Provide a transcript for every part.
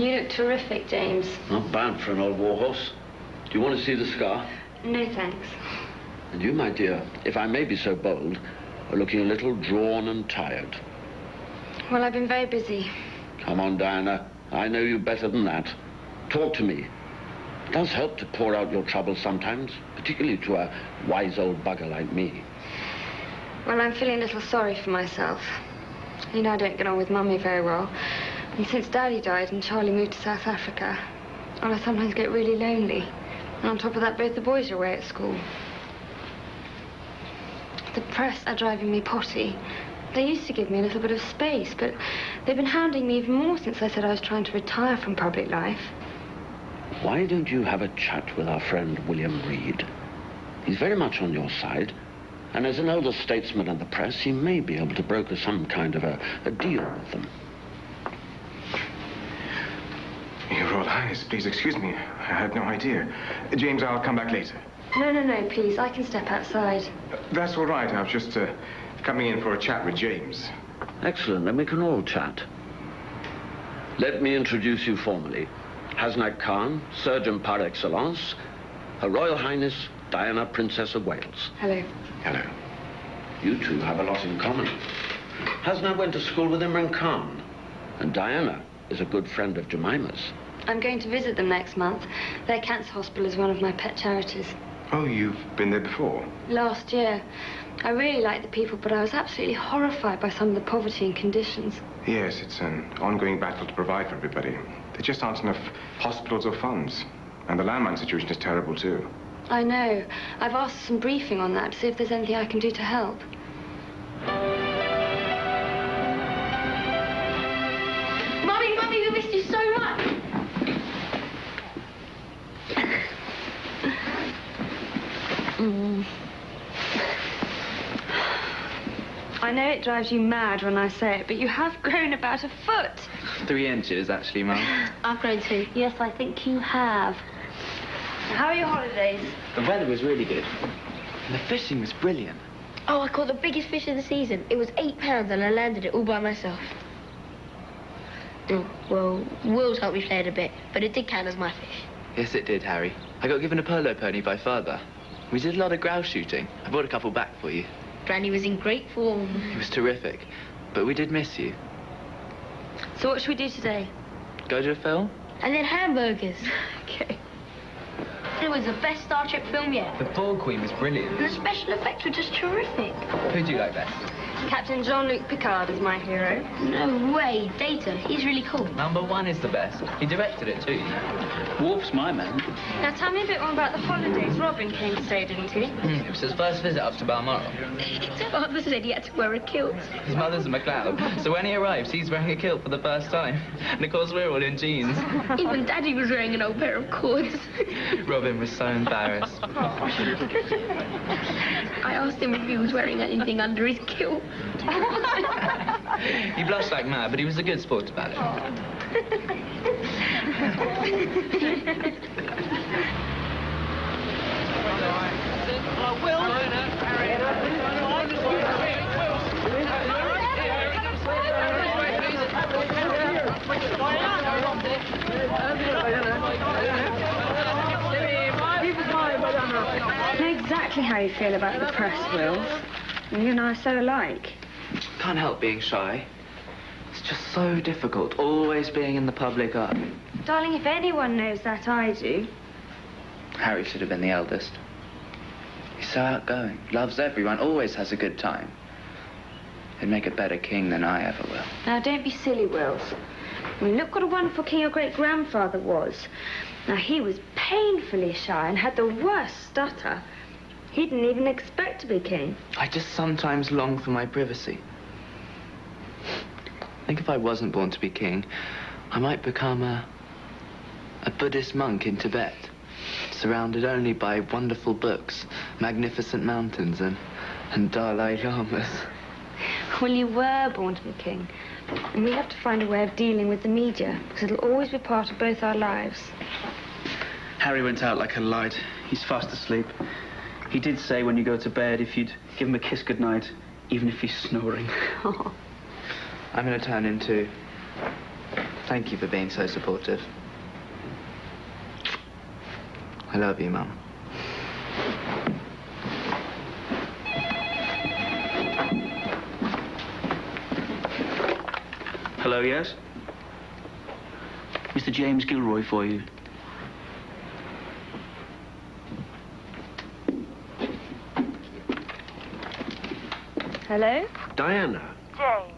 You look terrific, James. Not bad for an old warhorse. Do you want to see the scar? No, thanks. And you, my dear, if I may be so bold, are looking a little drawn and tired. Well, I've been very busy. Come on, Diana. I know you better than that. Talk to me. It does help to pour out your troubles sometimes, particularly to a wise old bugger like me. Well, I'm feeling a little sorry for myself. You know, I don't get on with Mummy very well. And since Daddy died and Charlie moved to South Africa, well, I sometimes get really lonely. And on top of that, both the boys are away at school. The press are driving me potty. They used to give me a little bit of space, but they've been hounding me even more since I said I was trying to retire from public life. Why don't you have a chat with our friend William Reed? He's very much on your side, and as an elder statesman in the press, he may be able to broker some kind of a deal with them. Your Royal Highness, please excuse me. I had no idea. James, I'll come back later. No, please. I can step outside. That's all right. I was just coming in for a chat with James. Excellent, then we can all chat. Let me introduce you formally. Hasnak Khan, surgeon par excellence, Her Royal Highness, Diana, Princess of Wales. Hello. Hello. You two have a lot in common. Hasnak went to school with Imran Khan, and Diana is a good friend of Jemima's. I'm going to visit them next month. Their cancer hospital is one of my pet charities. Oh, you've been there before? Last year. I really liked the people, but I was absolutely horrified by some of the poverty and conditions. Yes, it's an ongoing battle to provide for everybody. There just aren't enough hospitals or funds. And the landmine situation is terrible, too. I know. I've asked some briefing on that to see if there's anything I can do to help. Mummy, we missed you so much! I know it drives you mad when I say it, but you have grown about a foot. 3 inches, actually, Mum. I've grown 2. Yes, I think you have. How are your holidays? The weather was really good. And the fishing was brilliant. Oh, I caught the biggest fish of the season. It was 8 pounds and I landed it all by myself. Well, Will's helped me play it a bit, but it did count as my fish. Yes, it did, Harry. I got given a polo pony by Father. We did a lot of grouse shooting. I brought a couple back for you. Granny was in great form. It was terrific. But we did miss you. So what should we do today? Go to a film? And then hamburgers. Okay. It was the best Star Trek film yet. The Ball Queen was brilliant. And the special effects were just terrific. Who do you like best? Captain Jean-Luc Picard is my hero. No way. Data. He's really cool. Number 1 is the best. He directed it, too. Worf's my man. Now tell me a bit more about the holidays. Robin came to stay, didn't he? It was his first visit up to Balmoral. Father said he had to wear a kilt. His mother's a MacLeod, so when he arrives, he's wearing a kilt for the first time. And of course, we're all in jeans. Even Daddy was wearing an old pair of cords. Robin was so embarrassed. I asked him if he was wearing anything under his kilt. He blushed like mad, but he was a good sport about it. I know exactly how you feel about the press, Will. And you and I are so alike. Can't help being shy. It's just so difficult, always being in the public eye. Darling, if anyone knows that, I do. Harry should have been the eldest. He's so outgoing, loves everyone, always has a good time. He'd make a better king than I ever will. Now, don't be silly, Wills. I mean, look what a wonderful king your great-grandfather was. Now, he was painfully shy and had the worst stutter. He didn't even expect to be king. I just sometimes long for my privacy. I think if I wasn't born to be king, I might become a Buddhist monk in Tibet, surrounded only by wonderful books, magnificent mountains, and Dalai Lamas. Well, you were born to be king. And we have to find a way of dealing with the media, because it'll always be part of both our lives. Harry went out like a light. He's fast asleep. He did say when you go to bed, if you'd give him a kiss goodnight, even if he's snoring. Oh. I'm going to turn into Thank you for being so supportive. I love you, Mum. Hello, yes? Mr. James Gilroy for you. Hello? Diana. James.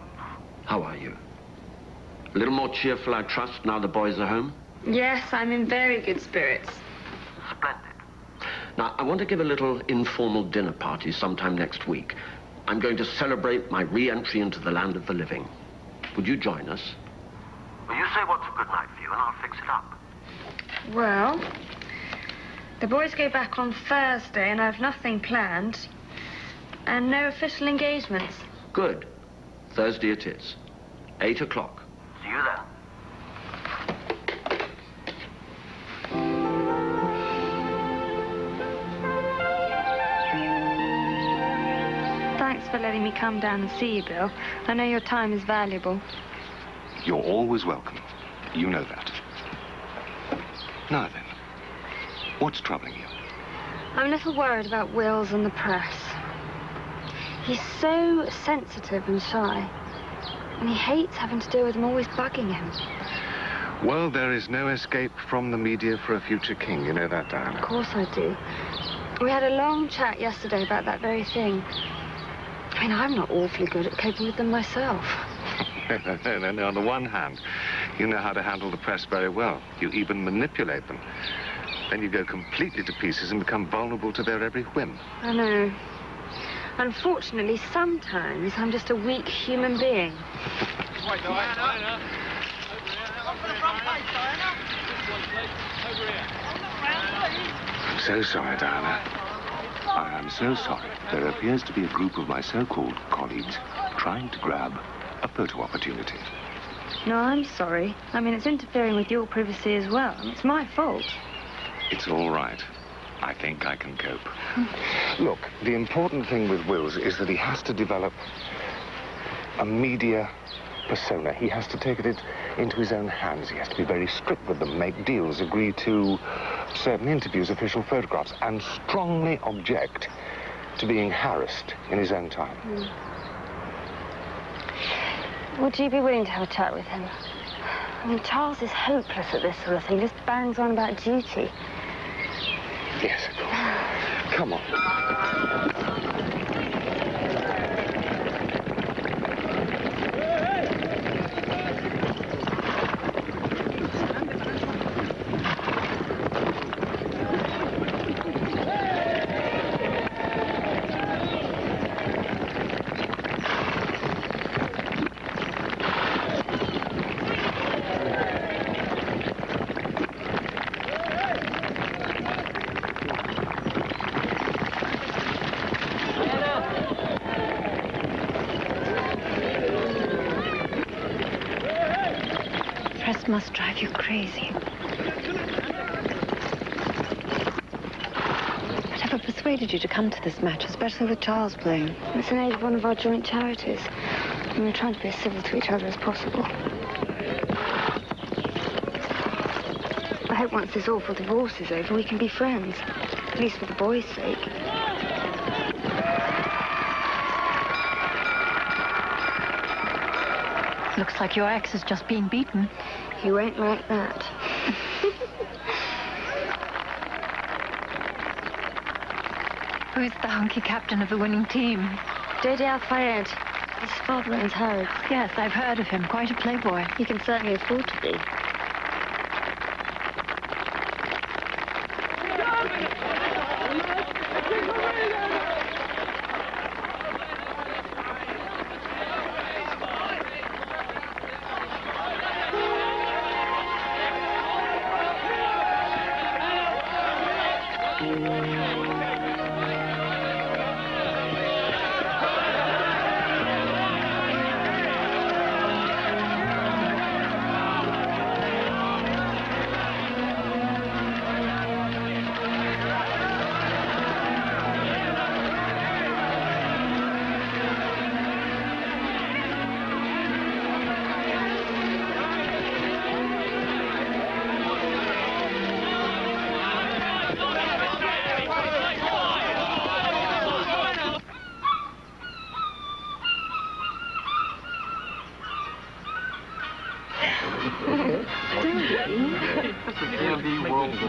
How are you? A little more cheerful, I trust, now the boys are home? Yes, I'm in very good spirits. Splendid. Now, I want to give a little informal dinner party sometime next week. I'm going to celebrate my re-entry into the land of the living. Would you join us? Well, you say what's a good night for you, and I'll fix it up. Well, the boys go back on Thursday, and I've nothing planned. And no official engagements. Good. Thursday it is. 8 o'clock. See you then. Thanks for letting me come down and see you, Bill. I know your time is valuable. You're always welcome. You know that. Now then, what's troubling you? I'm a little worried about Wills and the press. He's so sensitive and shy. And he hates having to deal with them always bugging him. Well, there is no escape from the media for a future king. You know that, Diana. Of course I do. We had a long chat yesterday about that very thing. I mean, I'm not awfully good at coping with them myself. No. On the one hand, you know how to handle the press very well. You even manipulate them. Then you go completely to pieces and become vulnerable to their every whim. I know. Unfortunately, sometimes I'm just a weak human being. I'm so sorry, Diana. I am so sorry. There appears to be a group of my so-called colleagues trying to grab a photo opportunity. No, I'm sorry. I mean, it's interfering with your privacy as well. It's my fault. It's all right. I think I can cope. Look, the important thing with Wills is that he has to develop a media persona. He has to take it into his own hands. He has to be very strict with them, make deals, agree to certain interviews, official photographs, and strongly object to being harassed in his own time. Would you be willing to have a chat with him? I mean, Charles is hopeless at this sort of thing. Just bangs on about duty. Yes, of course. Come on. Must drive you crazy. Whatever persuaded you to come to this match, especially with Charles playing? It's in aid of one of our joint charities. And we're trying to be as civil to each other as possible. I hope once this awful divorce is over, we can be friends. At least for the boys' sake. Looks like your ex has just been beaten. He won't like that. Who's the hunky captain of the winning team? J.D. Al-Fayed. His father owns Harrods. Yes, I've heard of him. Quite a playboy. He can certainly afford to be. DMB World Tour.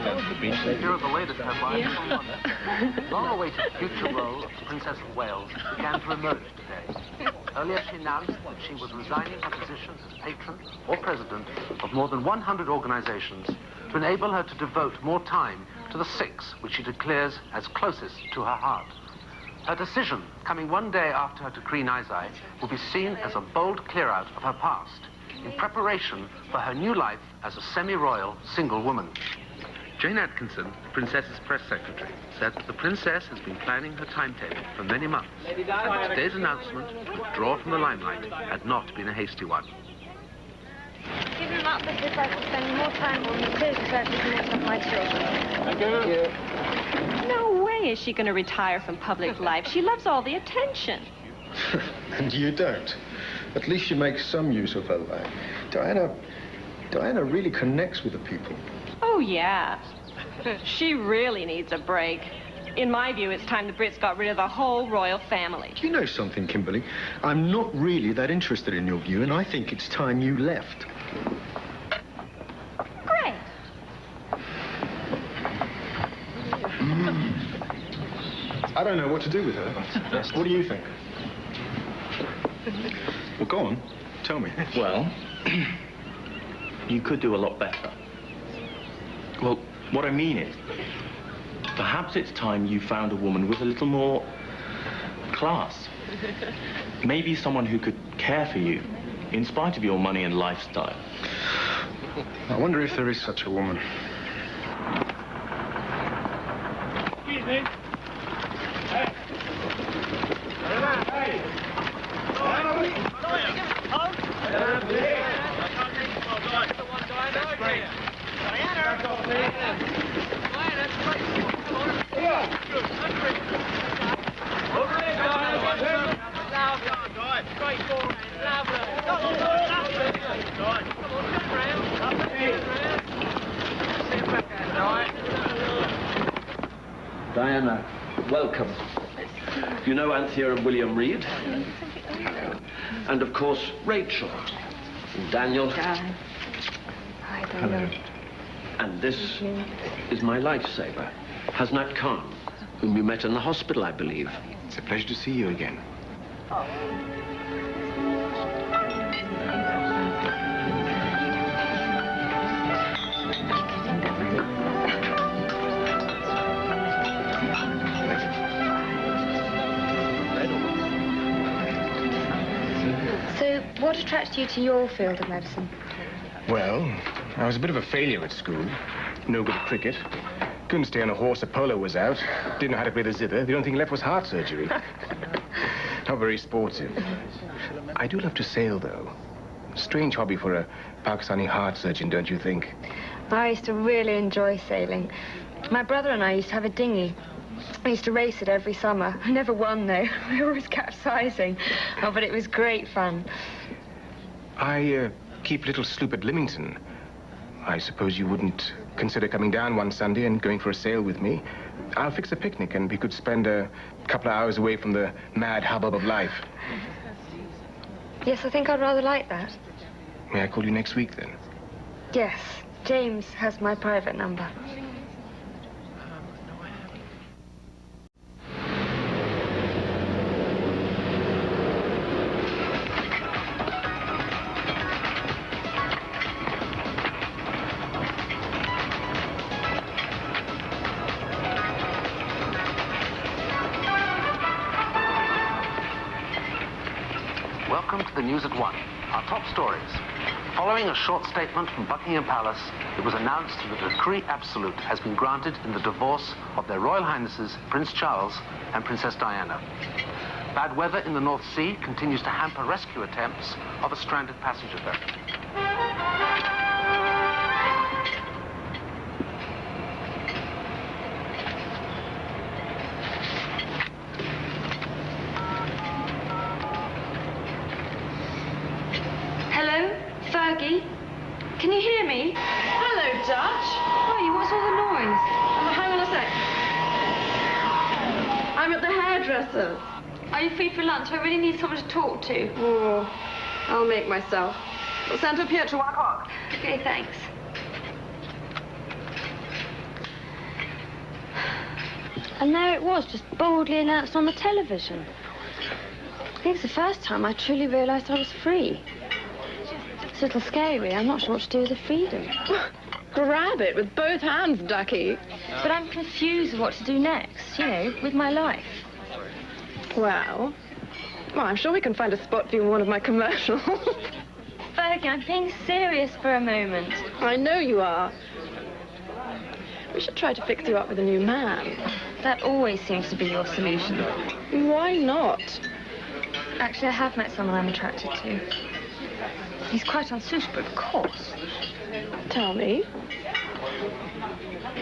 Here are the latest headlines from London. Long-awaited future role of the Princess of Wales began to emerge today. Earlier she announced that she was resigning her position as patron or president of more than 100 organizations to enable her to devote more time to the 6 which she declares as closest to her heart. Her decision, coming one day after her decree nisi, will be seen as a bold clear-out of her past, in preparation for her new life as a semi-royal single woman. Jane Atkinson, the Princess's press secretary, said that the Princess has been planning her timetable for many months, and that today's announcement to withdraw from the limelight had not been a hasty one. Give him up because I can spend more time on the cruise service than my children. Thank you. No way is she going to retire from public life. She loves all the attention. And you don't. At least she makes some use of her life. Diana really connects with the people. Oh, yeah. She really needs a break. In my view, it's time the Brits got rid of the whole royal family. You know something, Kimberly? I'm not really that interested in your view, and I think it's time you left. Great. I don't know what to do with her. What do you think? Well, go on. Tell me. Well, you could do a lot better. Well, what I mean is, perhaps it's time you found a woman with a little more class. Maybe someone who could care for you, in spite of your money and lifestyle. I wonder if there is such a woman. Excuse me. Hey. Hey. Diana, welcome. You know Anthea and William Reed? And of course, Rachel. And Daniel. Hi, Daniel. Hello. And this is my lifesaver, Hasnat Khan, whom you met in the hospital, I believe. It's a pleasure to see you again. So, what attracted you to your field of medicine? Well, I was a bit of a failure at school. No good at cricket. Couldn't stay on a horse, a polo was out. Didn't know how to play the zither. The only thing left was heart surgery. Not very sportive. I do love to sail, though. Strange hobby for a Pakistani heart surgeon, don't you think? I used to really enjoy sailing. My brother and I used to have a dinghy. I used to race it every summer. I never won, though. We were always capsizing. Oh, but it was great fun. I keep a little sloop at Lymington. I suppose you wouldn't consider coming down one Sunday and going for a sail with me. I'll fix a picnic and we could spend a couple of hours away from the mad hubbub of life. Yes, I think I'd rather like that. May I call you next week, then? Yes. James has my private number. Welcome to the News at 1. Our top stories. Following a short statement from Buckingham Palace, it was announced that a decree absolute has been granted in the divorce of their Royal Highnesses Prince Charles and Princess Diana. Bad weather in the North Sea continues to hamper rescue attempts of a stranded passenger boat. Hello? Fergie? Can you hear me? Hello, Dutch. Hey, what's all the noise? Hang on a sec. I'm at the hairdresser's. Are you free for lunch? I really need someone to talk to. Oh, I'll make myself. Santo Pietro, 1 o'clock. Okay, thanks. And there it was, just boldly announced on the television. I think it's the first time I truly realised I was free. It's a little scary, really. I'm not sure what to do with the freedom. Grab it with both hands, ducky. But I'm confused with what to do next, you know, with my life. Well, I'm sure we can find a spot for you in one of my commercials. Fergie, I'm being serious for a moment. I know you are. We should try to fix you up with a new man. That always seems to be your solution. Why not? Actually, I have met someone I'm attracted to. He's quite unsuitable, of course. Tell me.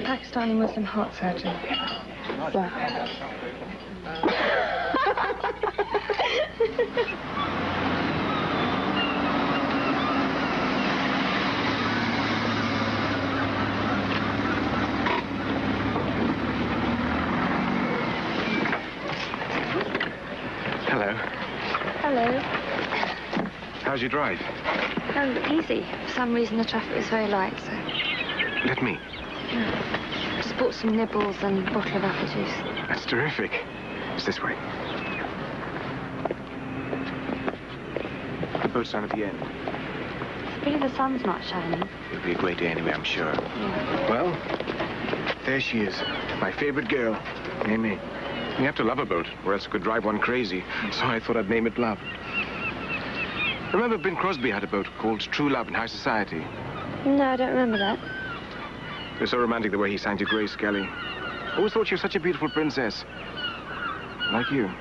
Pakistani Muslim heart surgeon. Wow. Hello. Hello. How's your drive? Oh, easy. For some reason, the traffic was very light, so... Let me. Just bought some nibbles and a bottle of apple juice. That's terrific. It's this way. The boat's down at the end. It's a pity the sun's not shining. It'll be a great day anyway, I'm sure. Yeah. Well, there she is. My favorite girl, Amy. You have to love a boat, or else it could drive one crazy. So I thought I'd name it Love. Remember Bing Crosby had a boat called True Love in High Society? No, I don't remember that. It was so romantic the way he sang to Grace Kelly. Always thought she was such a beautiful princess. Like you.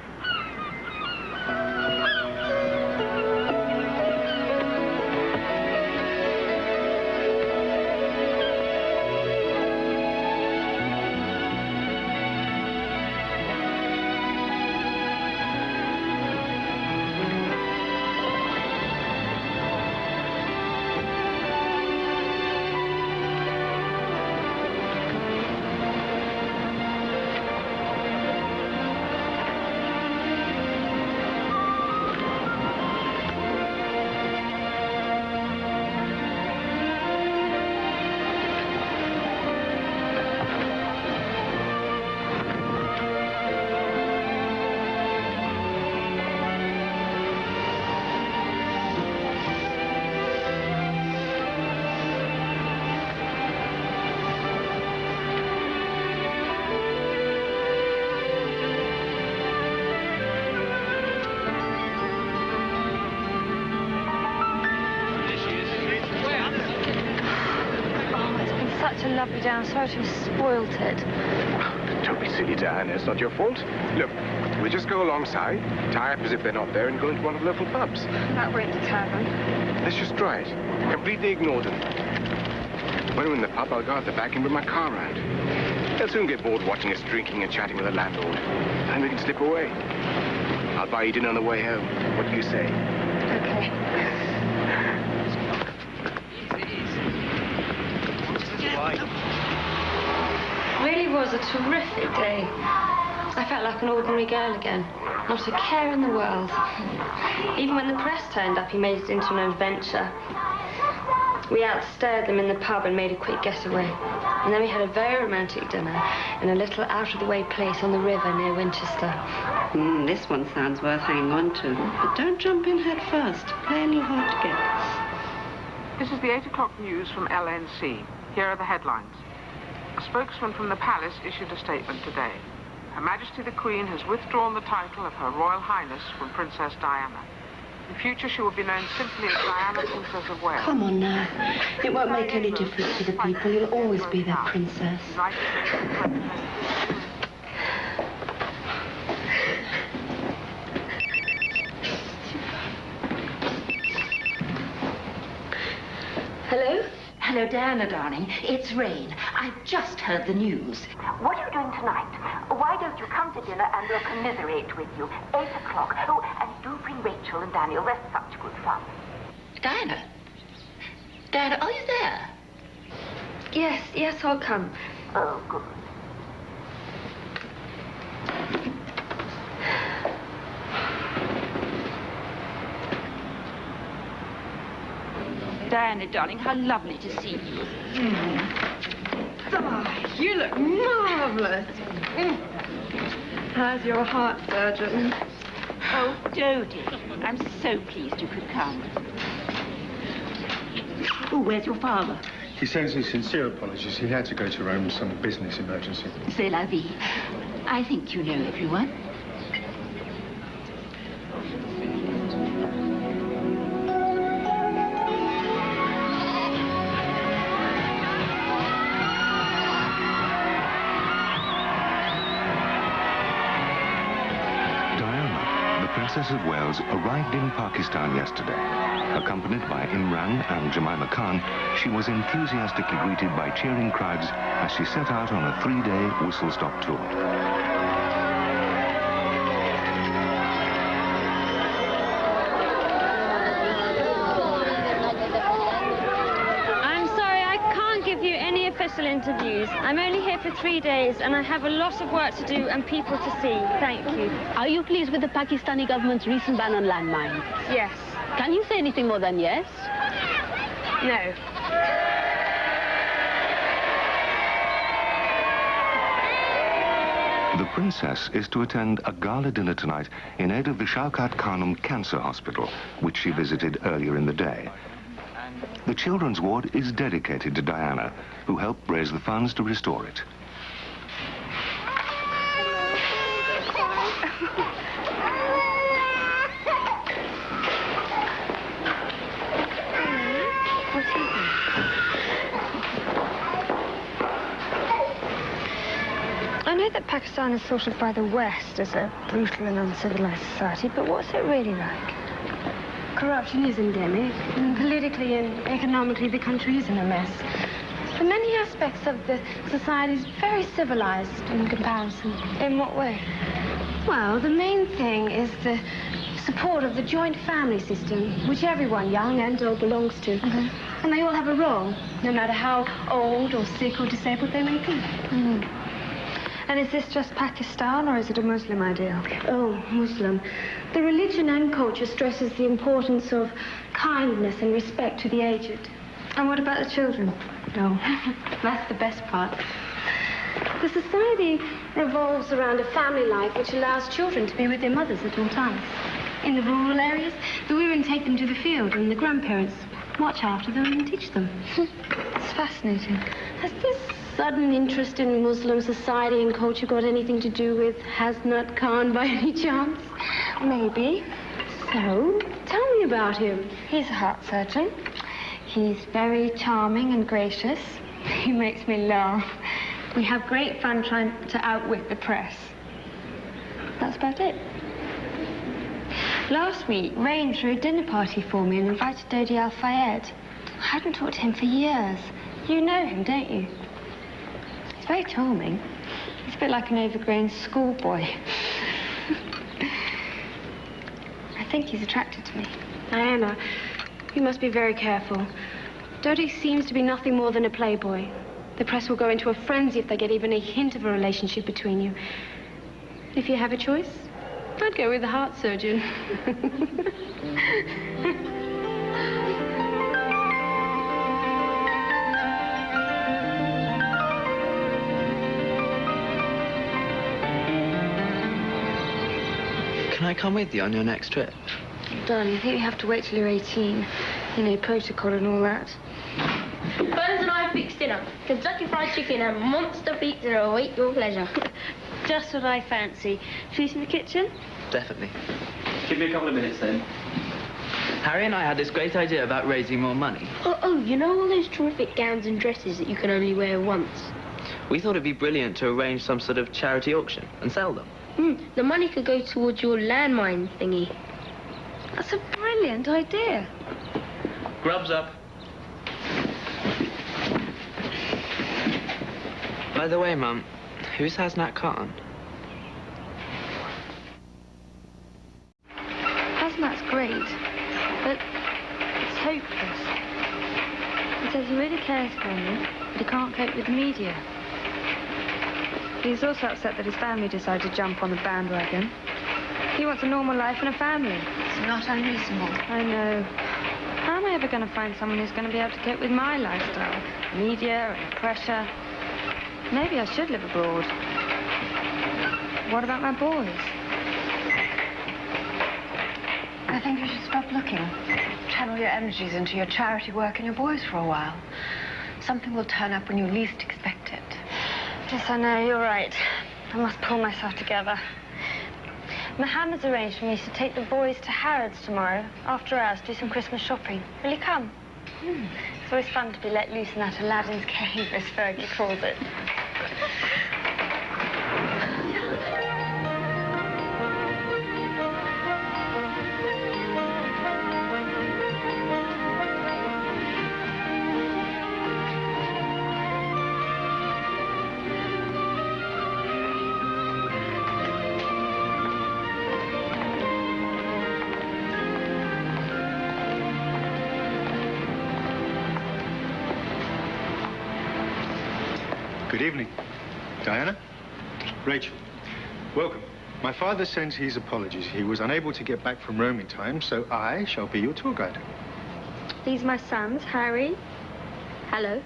Lovely day. I'm sorry to have spoilt it. Don't be silly, Diana. It's not your fault. Look, we just go alongside, tie up as if they're not there, and go into one of the local pubs. That won't deter them. Let's just try it. Completely ignore them. When we're in the pub, I'll go out the back and bring my car round. They'll soon get bored watching us drinking and chatting with the landlord. And we can slip away. I'll buy you dinner on the way home. What do you say? Okay. Really was a terrific day. I felt like an ordinary girl again. Not a care in the world. Even when the press turned up, he made it into an adventure. We outstared them in the pub and made a quick getaway. And then we had a very romantic dinner in a little out-of-the-way place on the river near Winchester. This one sounds worth hanging on to. But don't jump in head first. Play a little hard to get. This is the 8 o'clock news from LNC. Here are the headlines. A spokesman from the palace issued a statement today. Her Majesty the Queen has withdrawn the title of Her Royal Highness from Princess Diana. In future, she will be known simply as Diana, Princess of Wales. Come on now. It won't make any difference to the people. You'll always be their princess. Hello? Hello, Diana, darling. It's Rain. I've just heard the news. What are you doing tonight? Why don't you come to dinner and we'll commiserate with you? 8 o'clock. Oh, and do bring Rachel and Daniel. They're such good fun. Diana? Diana, are you there? Yes, I'll come. Oh, good. Diana, darling, how lovely to see you. Oh, you look marvelous. How's your heart surgeon? Oh, Dodie, I'm so pleased you could come. Oh, where's your father? He sends his sincere apologies. He had to go to Rome on some business emergency. C'est la vie. I think you know everyone. Princess of Wales arrived in Pakistan yesterday. Accompanied by Imran and Jemima Khan, she was enthusiastically greeted by cheering crowds as she set out on a 3-day whistle-stop tour. I'm sorry, I can't give you any official interviews. I'm only here for 3 days, and I have a lot of work to do and people to see. Thank you. Are you pleased with the Pakistani government's recent ban on landmines? Yes. Can you say anything more than yes? No. The princess is to attend a gala dinner tonight in aid of the Shaukat Khanum Cancer Hospital, which she visited earlier in the day. The children's ward is dedicated to Diana, who helped raise the funds to restore it. I know that Pakistan is thought of by the West as a brutal and uncivilized society, but what's it really like? Corruption is endemic, and politically and economically the country is in a mess. But many aspects of the society is very civilized in comparison. In what way? Well, the main thing is the support of the joint family system, which everyone, young and old, belongs to. And they all have a role, no matter how old or sick or disabled they may be. And is this just Pakistan, or is it a Muslim ideal? Oh, Muslim. The religion and culture stresses the importance of kindness and respect to the aged. And what about the children? Oh, that's the best part. The society revolves around a family life which allows children to be with their mothers at all times. In the rural areas, the women take them to the field, and the grandparents watch after them and teach them. It's fascinating. Has this sudden interest in Muslim society and culture got anything to do with Hasnat Khan by any chance? Maybe. So, tell me about him. He's a heart surgeon. He's very charming and gracious. He makes me laugh. We have great fun trying to outwit the press. That's about it. Last week, Rain threw a dinner party for me and invited Dodi Al-Fayed. I hadn't talked to him for years. You know him, don't you? He's very charming. He's a bit like an overgrown schoolboy. I think he's attracted to me. Diana, you must be very careful. Dodi seems to be nothing more than a playboy. The press will go into a frenzy if they get even a hint of a relationship between you. If you have a choice, I'd go with the heart surgeon. Can I come with you on your next trip? Darling, I think you have to wait till you're 18. You know, protocol and all that. Burns and I fixed dinner. Kentucky Fried Chicken and monster pizza await your pleasure. Just what I fancy. Food in the kitchen? Definitely. Give me a couple of minutes then. Harry and I had this great idea about raising more money. Oh, you know all those terrific gowns and dresses that you can only wear once? We thought it'd be brilliant to arrange some sort of charity auction and sell them. The money could go towards your landmine thingy. That's a brilliant idea. Grub's up. By the way, Mum, who's Hasnat Khan? Hasnat's great, but it's hopeless. He says he really cares for me, but he can't cope with the media. He's also upset that his family decided to jump on the bandwagon. He wants a normal life and a family. It's not unreasonable. I know. How am I ever going to find someone who's going to be able to cope with my lifestyle? Media and pressure. Maybe I should live abroad. What about my boys? I think you should stop looking. Channel your energies into your charity work and your boys for a while. Something will turn up when you least expect it. Yes, I know, you're right. I must pull myself together. Mohammed's arranged for me to take the boys to Harrods tomorrow, after hours, do some Christmas shopping. Will you come? It's always fun to be let loose in that Aladdin's cave, as Fergie calls it. Good evening. Diana? Rachel. Welcome. My father sends his apologies. He was unable to get back from Rome in time, so I shall be your tour guide. These are my sons, Harry. Hello.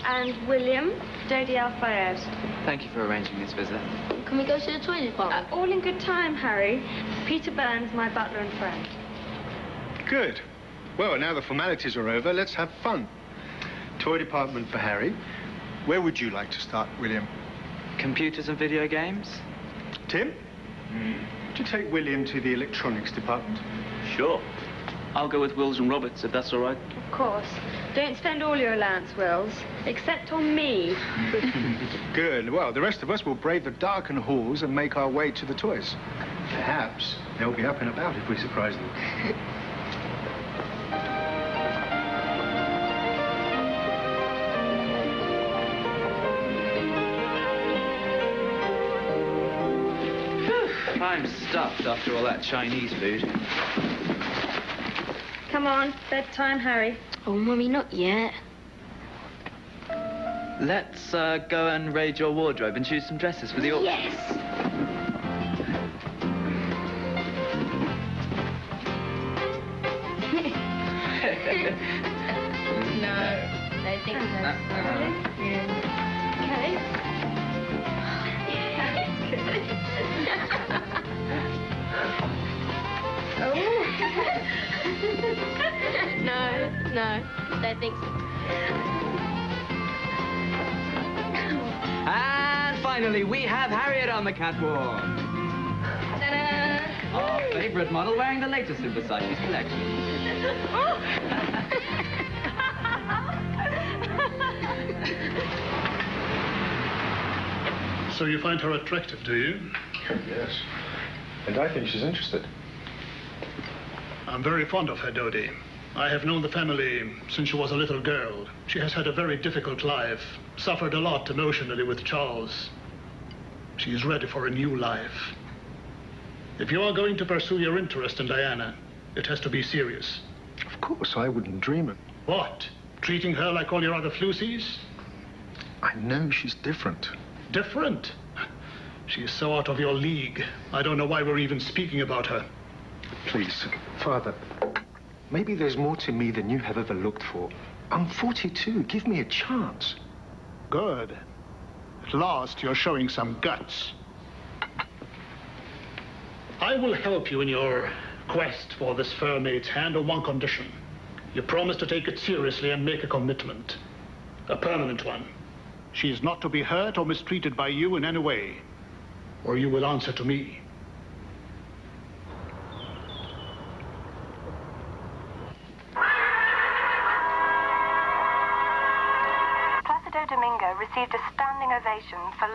And William, Jodie Al-Fayed. Thank you for arranging this visit. Can we go to the toy department? All in good time, Harry. Peter Burns, my butler and friend. Good. Well, now the formalities are over, let's have fun. Toy department for Harry. Where would you like to start, William? Computers and video games? Tim? Would you take William to the electronics department? Sure. I'll go with Wills and Roberts, if that's all right. Of course. Don't spend all your allowance, Wills, except on me. Good. Well, the rest of us will brave the darkened halls and make our way to the toys. Perhaps they'll be up and about if we surprise them. I'm stuffed after all that Chinese food. Come on, bedtime, Harry. Oh, Mummy, not yet. Let's go and raid your wardrobe and choose some dresses for the auction. Yes! No, I think so. Okay. No, don't think so. And finally, we have Harriet on the catwalk. Ta-da! Our favorite model wearing the latest in Versace's collection. So you find her attractive, do you? Yes. And I think she's interested. I'm very fond of her, Dodie. I have known the family since she was a little girl. She has had a very difficult life, suffered a lot emotionally with Charles. She is ready for a new life. If you are going to pursue your interest in Diana, it has to be serious. Of course, I wouldn't dream it. What? Treating her like all your other Flucies? I know she's different. Different? She is so out of your league. I don't know why we're even speaking about her. Please, Father, maybe there's more to me than you have ever looked for. I'm 42. Give me a chance. Good. At last, you're showing some guts. I will help you in your quest for this fair maid's hand on one condition. You promise to take it seriously and make a commitment. A permanent one. She is not to be hurt or mistreated by you in any way, or you will answer to me. Placido Domingo received a standing ovation for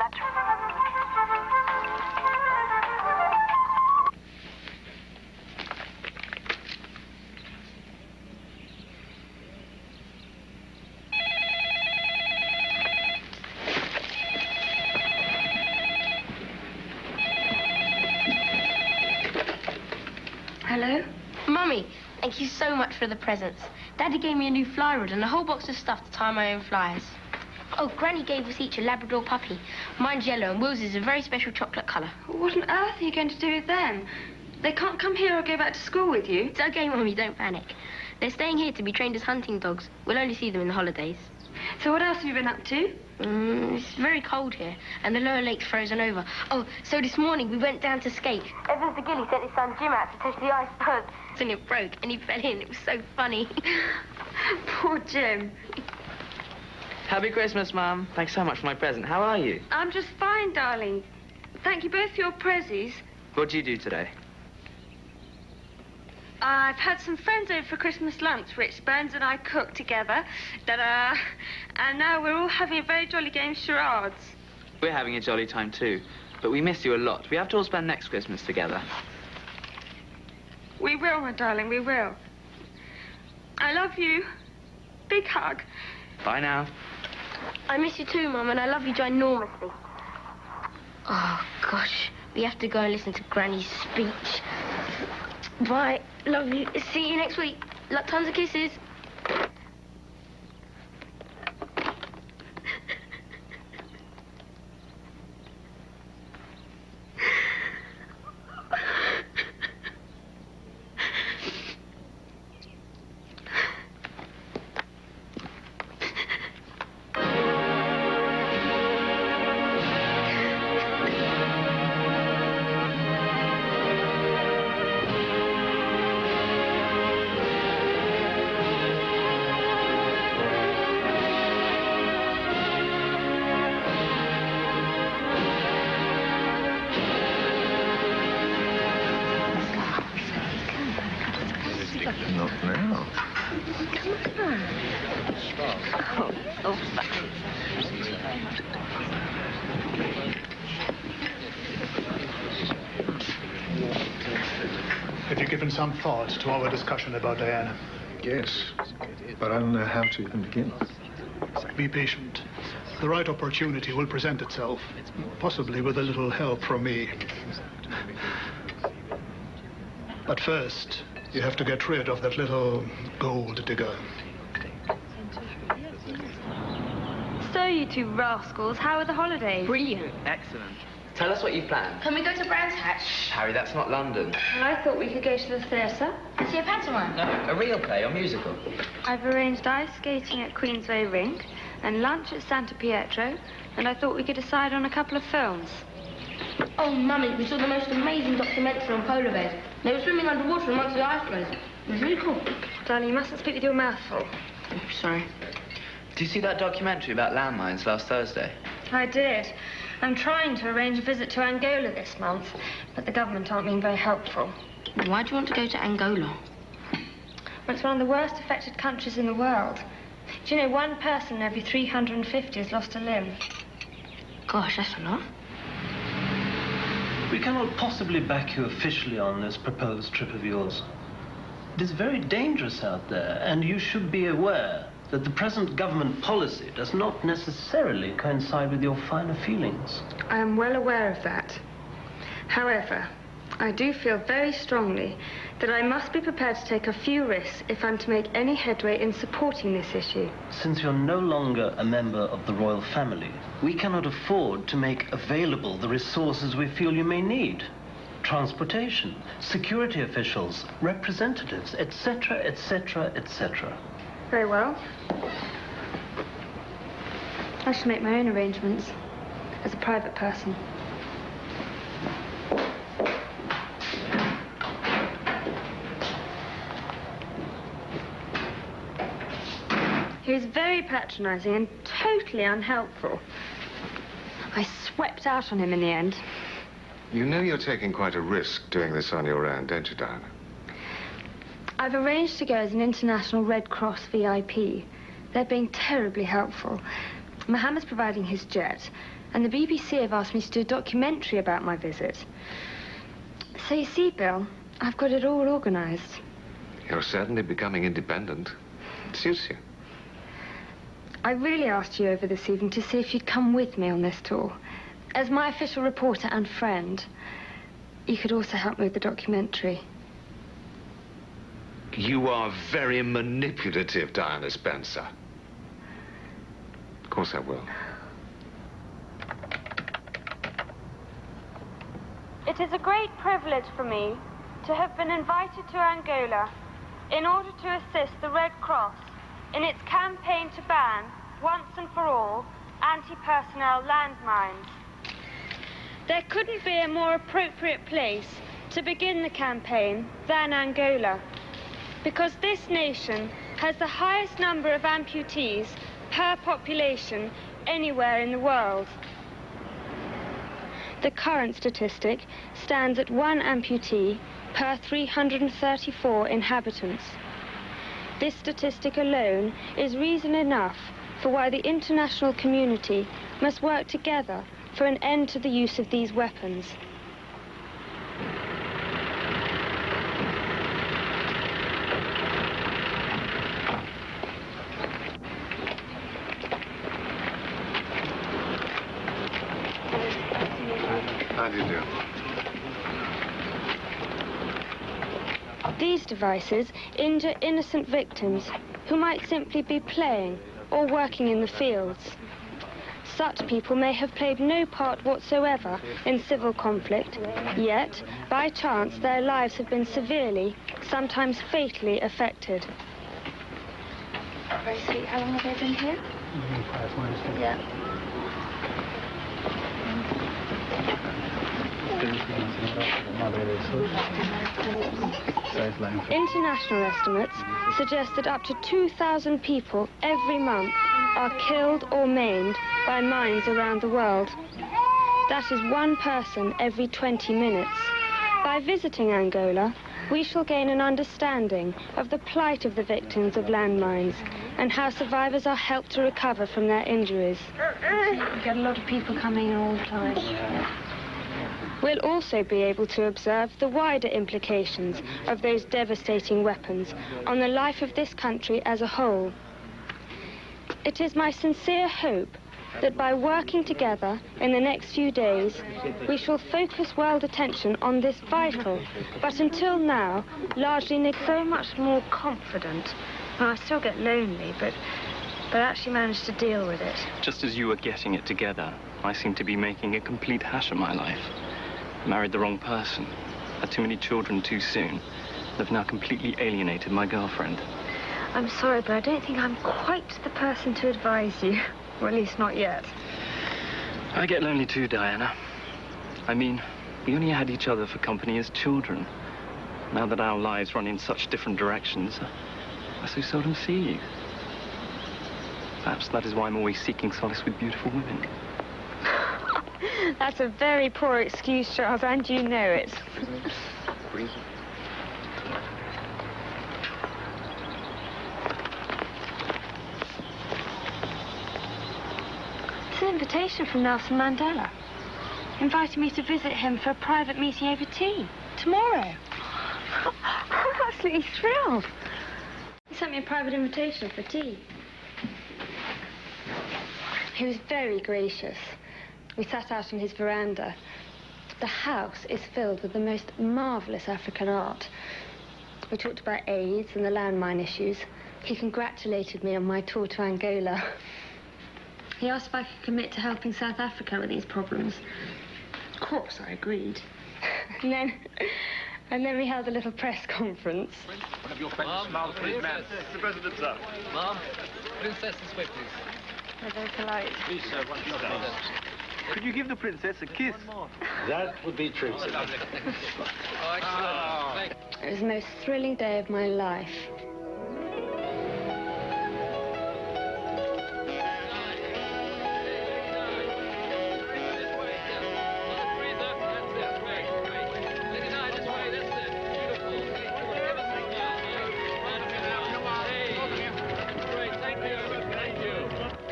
Hello? Mummy, thank you so much for the presents. Daddy gave me a new fly rod and a whole box of stuff to tie my own flyers. Oh, Granny gave us each a Labrador puppy. Mine's yellow and Will's is a very special chocolate colour. What on earth are you going to do with them? They can't come here or go back to school with you. It's okay, Mummy, don't panic. They're staying here to be trained as hunting dogs. We'll only see them in the holidays. So what else have you been up to? It's very cold here, and the lower lake's frozen over. Oh, so this morning we went down to skate. Evans the Gilly sent his son Jim out to test the iceberg. And it broke, and he fell in. It was so funny. Poor Jim. Happy Christmas, Mum. Thanks so much for my present. How are you? I'm just fine, darling. Thank you both for your prezzies. What do you do today? I've had some friends over for Christmas lunch, which Burns and I cooked together. Ta-da! And now we're all having a very jolly game of charades. We're having a jolly time too, but we miss you a lot. We have to all spend next Christmas together. We will, my darling, we will. I love you. Big hug. Bye now. I miss you too, Mum, and I love you ginormously. Oh, gosh. We have to go and listen to Granny's speech. Bye. Love you. See you next week. Tons of kisses. Not now. Have you given some thought to our discussion about Diana? Yes, but I don't know how to even begin. Be patient. The right opportunity will present itself, possibly with a little help from me. But first, you have to get rid of that little gold digger. So, you two rascals, how are the holidays? Brilliant. Excellent. Tell us what you've planned. Can we go to Brands Hatch? Harry, that's not London. Well, I thought we could go to the theatre. And see a pantomime? No, a real play or musical. I've arranged ice skating at Queensway Rink and lunch at Santa Pietro, and I thought we could decide on a couple of films. Oh, Mummy, we saw the most amazing documentary on polar bears. They were swimming underwater amongst the icebergs. It was really cool. Darling, you mustn't speak with your mouth full. Sorry. Did you see that documentary about landmines last Thursday? I did. I'm trying to arrange a visit to Angola this month, but the government aren't being very helpful. Why do you want to go to Angola? Well, it's one of the worst affected countries in the world. Do you know, one person in every 350 has lost a limb? Gosh, that's a lot. We cannot possibly back you officially on this proposed trip of yours. It is very dangerous out there, and you should be aware that the present government policy does not necessarily coincide with your finer feelings. I am well aware of that. However, I do feel very strongly that I must be prepared to take a few risks if I'm to make any headway in supporting this issue. Since you're no longer a member of the royal family, we cannot afford to make available the resources we feel you may need. Transportation, security officials, representatives, etc., etc., etc. Very well. I should make my own arrangements as a private person. He was very patronizing and totally unhelpful. I swept out on him in the end. You know you're taking quite a risk doing this on your own, don't you, Diana? I've arranged to go as an international Red Cross VIP. They're being terribly helpful. Mohammed's providing his jet, and the BBC have asked me to do a documentary about my visit. So you see, Bill, I've got it all organized. You're certainly becoming independent. It suits you. I really asked you over this evening to see if you'd come with me on this tour. As my official reporter and friend, you could also help me with the documentary. You are very manipulative, Diana Spencer. Of course I will. It is a great privilege for me to have been invited to Angola in order to assist the Red Cross in its campaign to ban, once and for all, anti-personnel landmines. There couldn't be a more appropriate place to begin the campaign than Angola, because this nation has the highest number of amputees per population anywhere in the world. The current statistic stands at 1 amputee per 334 inhabitants. This statistic alone is reason enough for why the international community must work together for an end to the use of these weapons. How do you do? These devices injure innocent victims who might simply be playing or working in the fields. Such people may have played no part whatsoever in civil conflict, yet, by chance, their lives have been severely, sometimes fatally affected. Very sweet. How long have they been here? 5 months. Yeah. International estimates suggest that up to 2,000 people every month are killed or maimed by mines around the world. That is 1 person every 20 minutes. By visiting Angola, we shall gain an understanding of the plight of the victims of landmines and how survivors are helped to recover from their injuries. You get a lot of people coming in all the time. We'll also be able to observe the wider implications of those devastating weapons on the life of this country as a whole. It is my sincere hope that by working together in the next few days, we shall focus world attention on this vital, but until now, largely so much more confident. Well, I still get lonely, but actually manage to deal with it. Just as you were getting it together, I seem to be making a complete hash of my life. Married the wrong person, had too many children too soon, and have now completely alienated my girlfriend. I'm sorry, but I don't think I'm quite the person to advise you. Or at least not yet. I get lonely too, Diana. I mean, we only had each other for company as children. Now that our lives run in such different directions, I so seldom see you. Perhaps that is why I'm always seeking solace with beautiful women. That's a very poor excuse, Charles, and you know it. It's an invitation from Nelson Mandela, inviting me to visit him for a private meeting over tea tomorrow. I'm absolutely thrilled. He sent me a private invitation for tea. He was very gracious. We sat out on his veranda. The house is filled with the most marvelous African art. We talked about AIDS and the landmine issues. He congratulated me on my tour to Angola. He asked if I could commit to helping South Africa with these problems. Of course, I agreed. and then we held a little press conference. One of your friends smiled for his man. The President's up. Mom, Princess this way, please. They're very polite. Please, sir, one of your friends. Could you give the princess a kiss? That would be true. Oh, excellent. It was the most thrilling day of my life.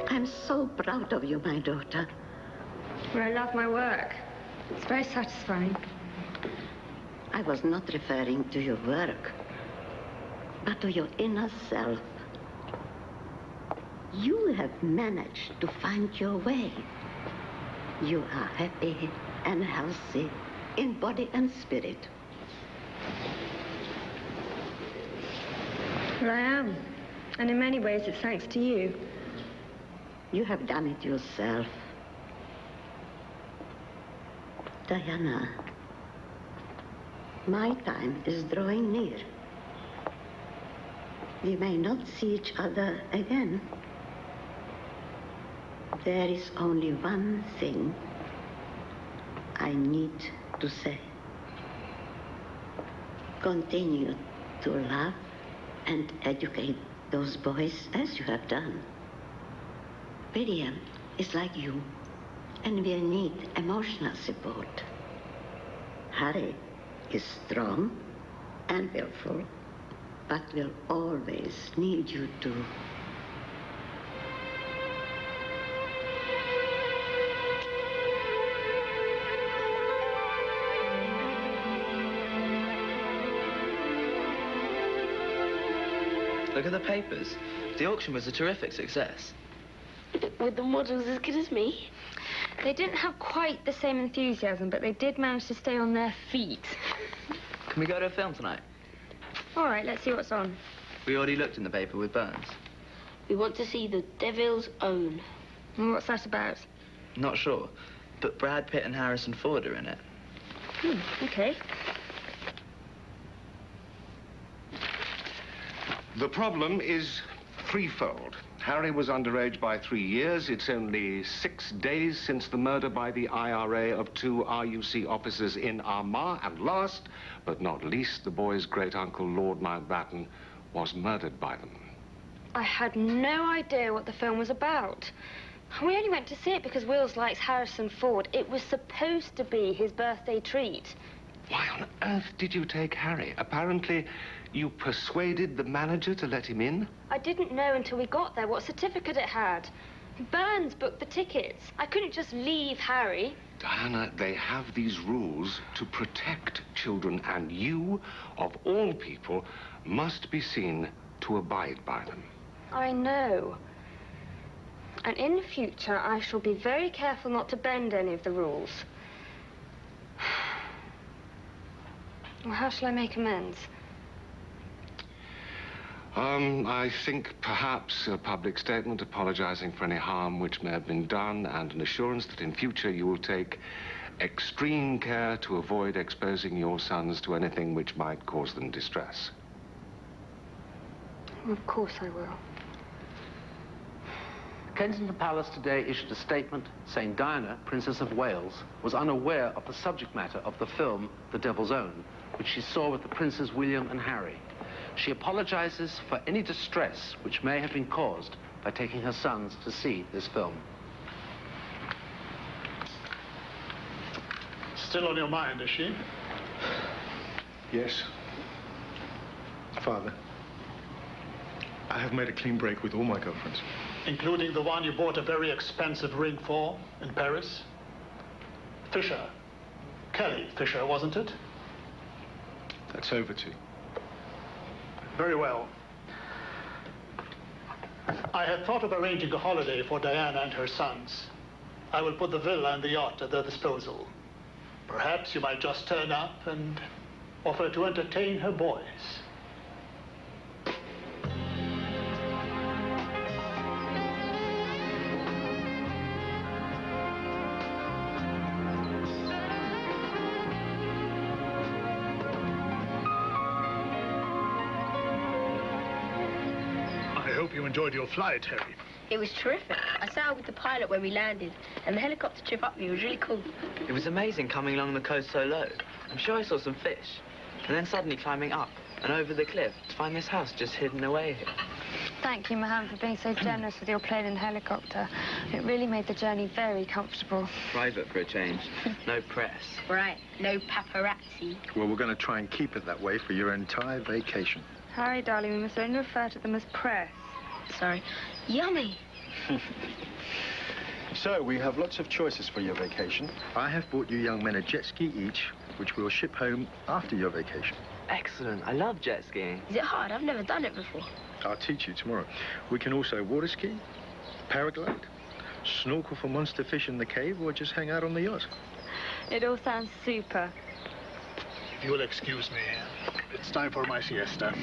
I'm so proud of you, my daughter. Well, I love my work. It's very satisfying. I was not referring to your work, but to your inner self. You have managed to find your way. You are happy and healthy in body and spirit. Well, I am. And in many ways, it's thanks to you. You have done it yourself. Diana, my time is drawing near. we may not see each other again. There is only one thing I need to say. Continue to love and educate those boys as you have done. William is like you and will need emotional support. Harry is strong and willful, but will always need you to. Look at the papers. The auction was a terrific success. Were the models as good as me? They didn't have quite the same enthusiasm, but they did manage to stay on their feet. Can we go to a film tonight? All right, let's see what's on. We already looked in the paper with Burns. We want to see The Devil's Own. Well, what's that about? Not sure, but Brad Pitt and Harrison Ford are in it. Okay. The problem is threefold. Harry was underage by 3 years. It's only 6 days since the murder by the IRA of 2 RUC officers in Armagh. And last, but not least, the boy's great-uncle, Lord Mountbatten, was murdered by them. I had no idea what the film was about. We only went to see it because Wills likes Harrison Ford. It was supposed to be his birthday treat. Why on earth did you take Harry? Apparently, you persuaded the manager to let him in? I didn't know until we got there what certificate it had. Burns booked the tickets. I couldn't just leave Harry. Diana, they have these rules to protect children, and you, of all people, must be seen to abide by them. I know. And in the future, I shall be very careful not to bend any of the rules. Well, how shall I make amends? I think perhaps a public statement apologizing for any harm which may have been done and an assurance that in future you will take extreme care to avoid exposing your sons to anything which might cause them distress. Of course I will. Kensington Palace today issued a statement saying Diana, Princess of Wales, was unaware of the subject matter of the film The Devil's Own, which she saw with the Princes William and Harry. She apologizes for any distress which may have been caused by taking her sons to see this film. Still on your mind, is she? Yes. Father, I have made a clean break with all my girlfriends. Including the one you bought a very expensive ring for in Paris? Fisher. Kelly Fisher, wasn't it? That's over to you. Very well. I had thought of arranging a holiday for Diana and her sons. I will put the villa and the yacht at their disposal. Perhaps you might just turn up and offer to entertain her boys. I hope you enjoyed your flight, Harry. It was terrific. I sailed with the pilot when we landed, and the helicopter trip up me was really cool. It was amazing coming along the coast so low. I'm sure I saw some fish. And then suddenly climbing up and over the cliff to find this house just hidden away here. Thank you, Mohammed, for being so generous with your plane and helicopter. It really made the journey very comfortable. Private for a change. No press. Right, no paparazzi. Well, we're going to try and keep it that way for your entire vacation. Harry, darling, we must only refer to them as press. Sorry. Yummy. So, we have lots of choices for your vacation. I have bought you young men a jet ski each, which we'll ship home after your vacation. Excellent. I love jet skiing. Is it hard? I've never done it before. I'll teach you tomorrow. We can also water ski, paraglide, snorkel for monster fish in the cave, or just hang out on the yacht. It all sounds super. If you'll excuse me, it's time for my siesta.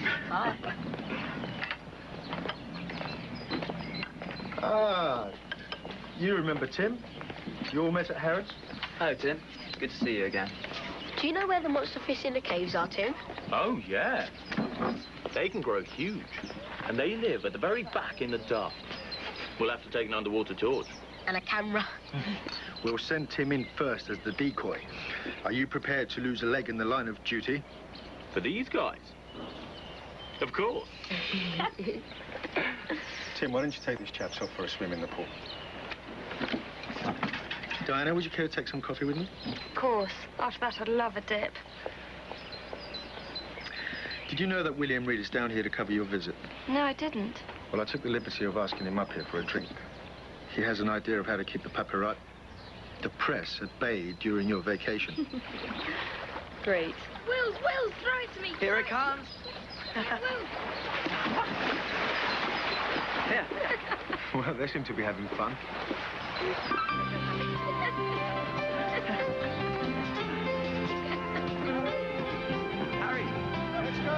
Ah, you remember Tim? You all met at Harrods? Hello, Tim. Good to see you again. Do you know where the monster fish in the caves are, Tim? Oh, yeah. They can grow huge. And they live at the very back in the dark. We'll have to take an underwater torch. And a camera. We'll send Tim in first as the decoy. Are you prepared to lose a leg in the line of duty? For these guys? Of course. Tim, why don't you take this chap off for a swim in the pool? Diana, would you care to take some coffee with me? Of course. After that, I'd love a dip. Did you know that William Reed is down here to cover your visit? No, I didn't. Well, I took the liberty of asking him up here for a drink. He has an idea of how to keep the paparazzi, the press, at bay during your vacation. Great. Wills, throw it to me. Here it comes. Here. Well, they seem to be having fun. Harry, let's go.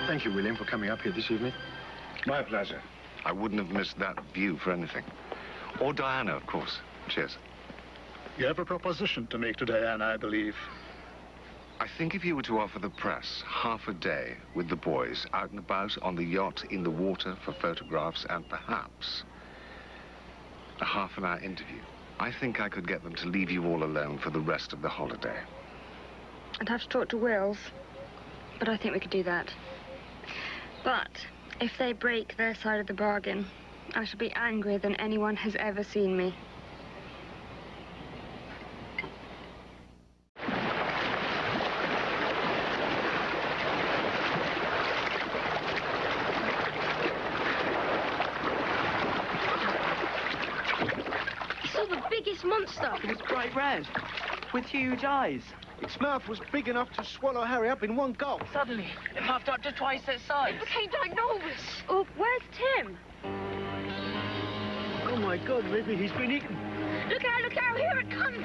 Thank you, William, for coming up here this evening. My pleasure. I wouldn't have missed that view for anything. Or Diana, of course. Cheers. You have a proposition to make to Diana, I believe. I think if you were to offer the press half a day with the boys out and about on the yacht, in the water for photographs, and perhaps a half-an-hour interview, I think I could get them to leave you all alone for the rest of the holiday. I'd have to talk to Wills, but I think we could do that. But if they break their side of the bargain, I shall be angrier than anyone has ever seen me. You saw the biggest monster. It was bright red, with huge eyes. Its mouth was big enough to swallow Harry up in one gulp. Suddenly, it puffed up to twice its size. It became ginormous. Oh, where's Tim? Oh, my God, maybe he's been eaten. Look out, here it comes.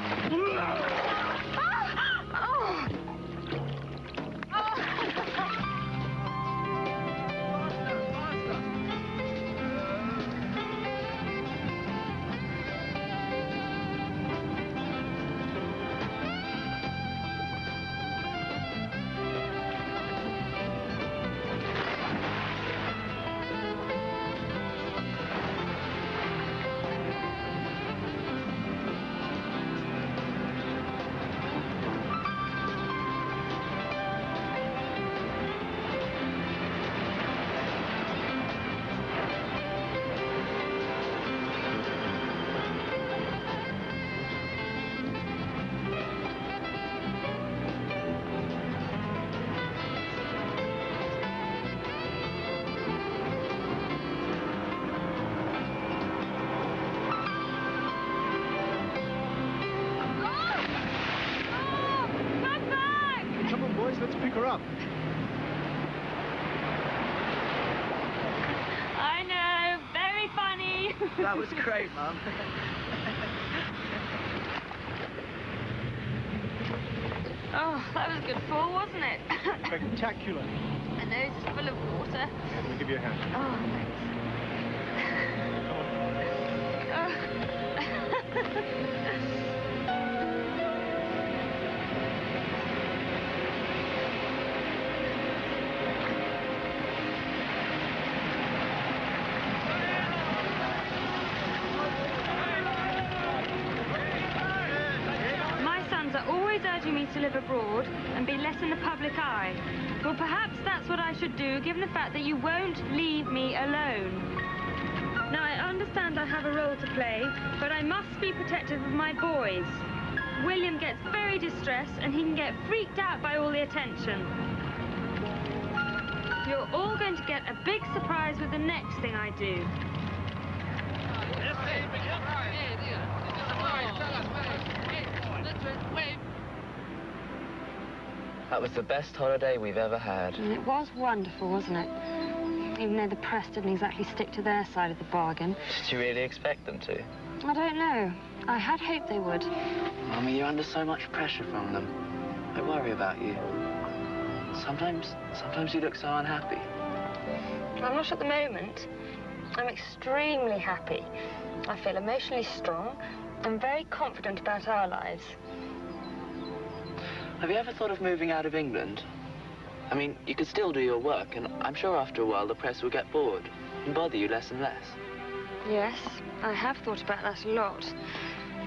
Let's pick her up. I know, very funny. That was great, Mum. Oh, that was a good fall, wasn't it? Spectacular. My nose is full of water. Yeah, let me give you a hand. Oh, thanks. Are always urging me to live abroad and be less in the public eye. Well, perhaps that's what I should do, given the fact that you won't leave me alone. Now, I understand I have a role to play, but I must be protective of my boys. William gets very distressed and he can get freaked out by all the attention. You're all going to get a big surprise with the next thing I do. That was the best holiday we've ever had. And it was wonderful, wasn't it? Even though the press didn't exactly stick to their side of the bargain. Did you really expect them to? I don't know. I had hoped they would. Mummy, you're under so much pressure from them. I worry about you. Sometimes you look so unhappy. I'm not at the moment. I'm extremely happy. I feel emotionally strong and very confident about our lives. Have you ever thought of moving out of England? I mean, you could still do your work, and I'm sure after a while the press will get bored and bother you less and less. Yes, I have thought about that a lot.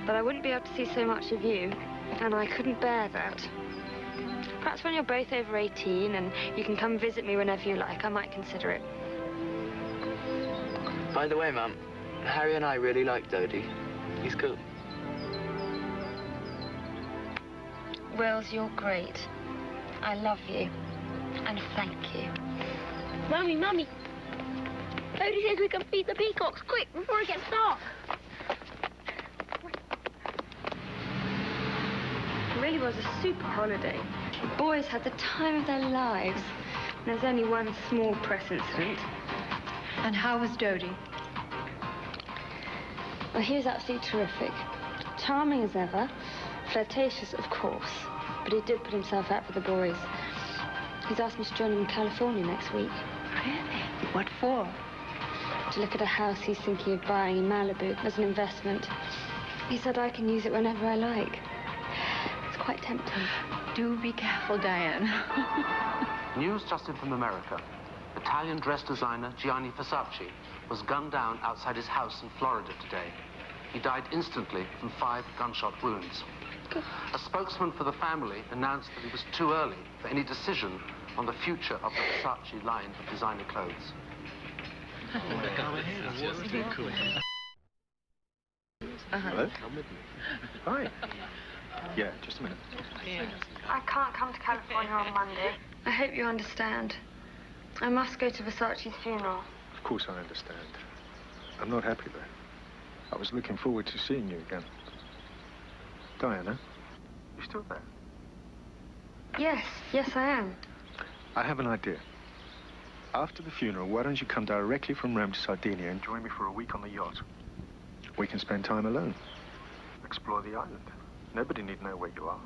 But I wouldn't be able to see so much of you, and I couldn't bear that. Perhaps when you're both over 18 and you can come visit me whenever you like, I might consider it. By the way, Mum, Harry and I really like Dodie. He's cool. Wills, you're great. I love you. And thank you. Mummy! Dodie says we can feed the peacocks, quick, before it gets dark. It really was a super holiday. The boys had the time of their lives. And there's only one small press incident. And how was Dodie? Well, he was absolutely terrific. Charming as ever. Flirtatious, of course. But he did put himself out for the boys. He's asked me to join him in California next week. Really? What for? To look at a house he's thinking of buying in Malibu as an investment. He said I can use it whenever I like. It's quite tempting. Do be careful, Diane. News just in from America. Italian dress designer Gianni Versace was gunned down outside his house in Florida today. He died instantly from 5 gunshot wounds. A spokesman for the family announced that it was too early for any decision on the future of the Versace line of designer clothes. Hello? Hi. Yeah, just a minute. I can't come to California on Monday. I hope you understand. I must go to Versace's funeral. Of course I understand. I'm not happy though. I was looking forward to seeing you again. Diana, you still there? Yes, I am. I have an idea. After the funeral, why don't you come directly from Rome to Sardinia and join me for a week on the yacht? We can spend time alone. Explore the island. Nobody need know where you are.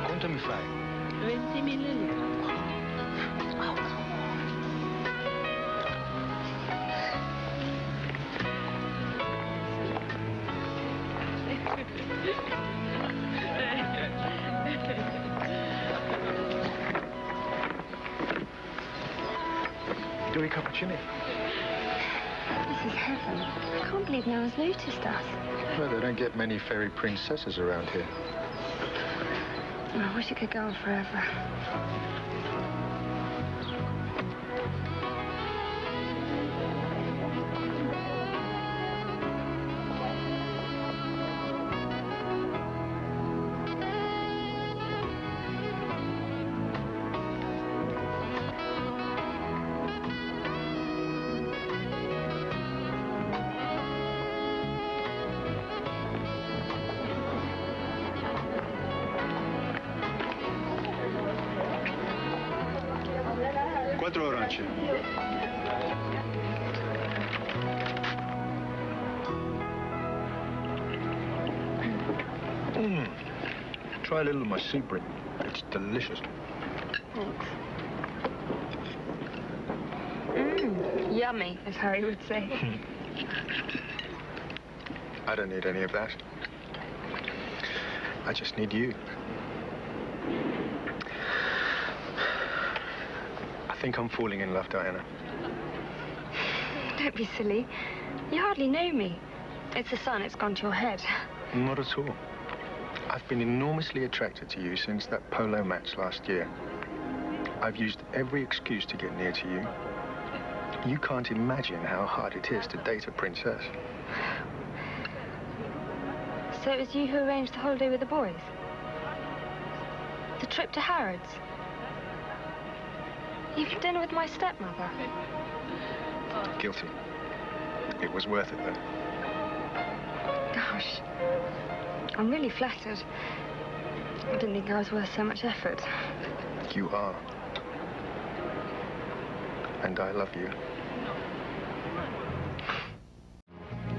Quanto mi fai? 20.000 lire. Do we cappuccino? This is heaven. I can't believe no one's noticed us. Well, they don't get many fairy princesses around here. I wish it could go on forever. Quattro arance. Try a little of my soup, Brit. It's delicious. Thanks. Yummy, as Harry would say. I don't need any of that. I just need you. I think I'm falling in love, Diana. Don't be silly. You hardly know me. It's the sun, it's gone to your head. Not at all. I've been enormously attracted to you since that polo match last year. I've used every excuse to get near to you. You can't imagine how hard it is to date a princess. So it was you who arranged the holiday with the boys? The trip to Harrods? Even dinner with my stepmother? Guilty. It was worth it, though. Gosh. I'm really flattered. I didn't think I was worth so much effort. You are. And I love you.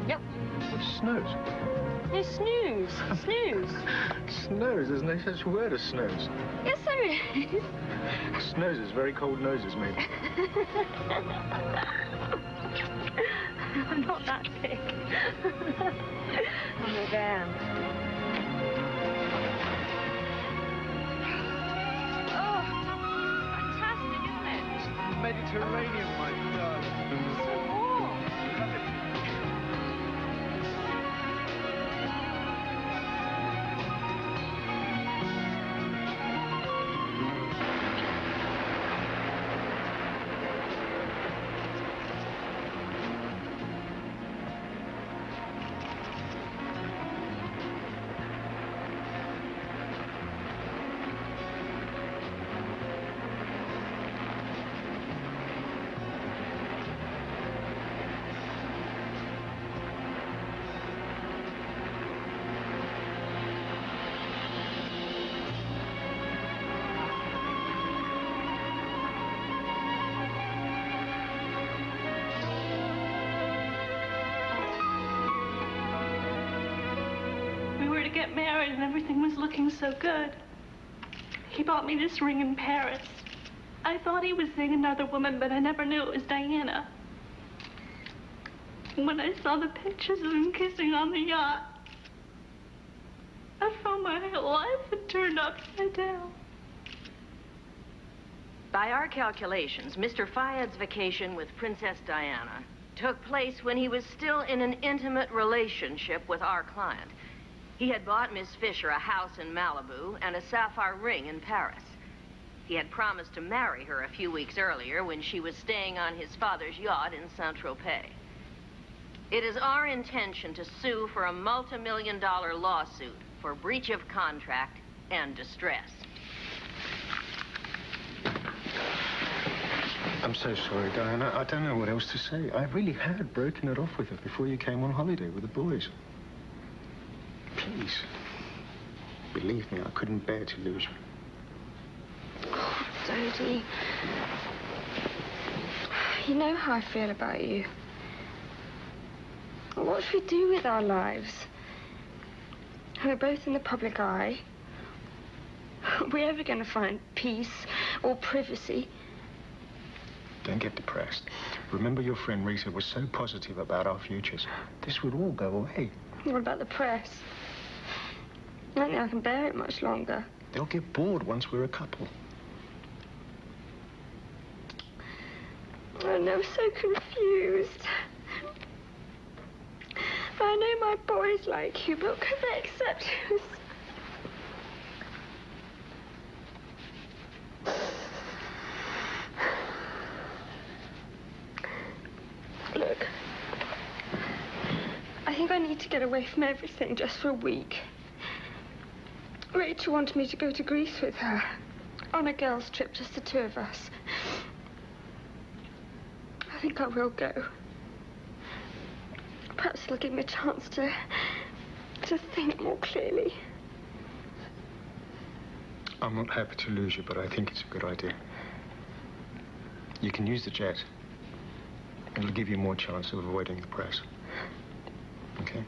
Yep. It snows. It's snooze. Snooze. Snows? There's no such word as snows. Yes, there is. Snows is very cold noses, maybe. I'm not that big. I'm a damn. Oh, fantastic, isn't it? Mediterranean, my darling. So warm. Get married and everything was looking so good. He bought me this ring in Paris. I thought he was seeing another woman, but I never knew it was Diana. When I saw the pictures of him kissing on the yacht, I found my whole life had turned upside down. By our calculations, Mr. Fayed's vacation with Princess Diana took place when he was still in an intimate relationship with our client. He had bought Miss Fisher a house in Malibu and a sapphire ring in Paris. He had promised to marry her a few weeks earlier when she was staying on his father's yacht in Saint-Tropez. It is our intention to sue for a multi-million-dollar lawsuit for breach of contract and distress. I'm so sorry, Diana. I don't know what else to say. I really had broken it off with her before you came on holiday with the boys. Please. Believe me, I couldn't bear to lose you. Oh, Dodie. You know how I feel about you. What should we do with our lives? We're both in the public eye. Are we ever going to find peace or privacy? Don't get depressed. Remember your friend Rita was so positive about our futures. This would all go away. What about the press? I don't think I can bear it much longer. They'll get bored once we're a couple. I know, I'm so confused. I know my boys like you, but could they accept you? Look, I think I need to get away from everything just for a week. Rachel wanted me to go to Greece with her on a girls' trip, just the two of us. I think I will go. Perhaps it'll give me a chance to think more clearly. I'm not happy to lose you, but I think it's a good idea. You can use the jet. It'll give you more chance of avoiding the press. Okay?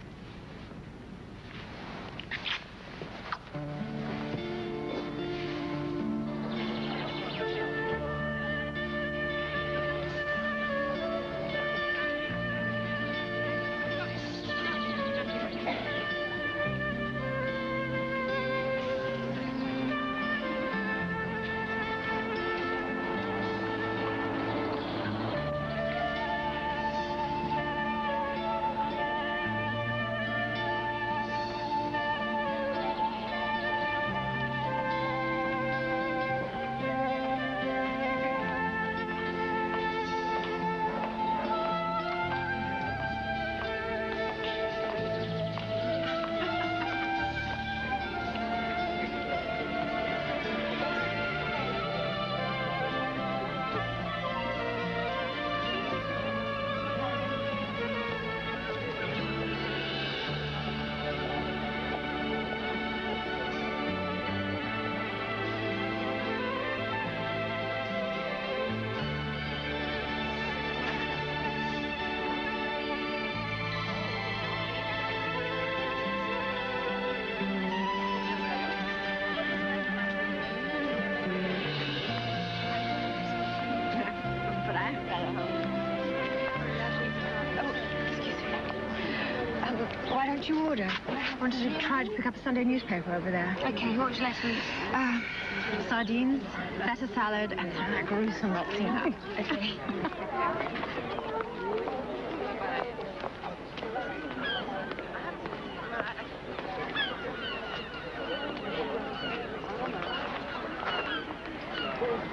Why don't you order? I wanted to try to pick up a Sunday newspaper over there. Okay, what would you like to eat? Sardines, lettuce salad, and some of that gruesome Retsina. Okay.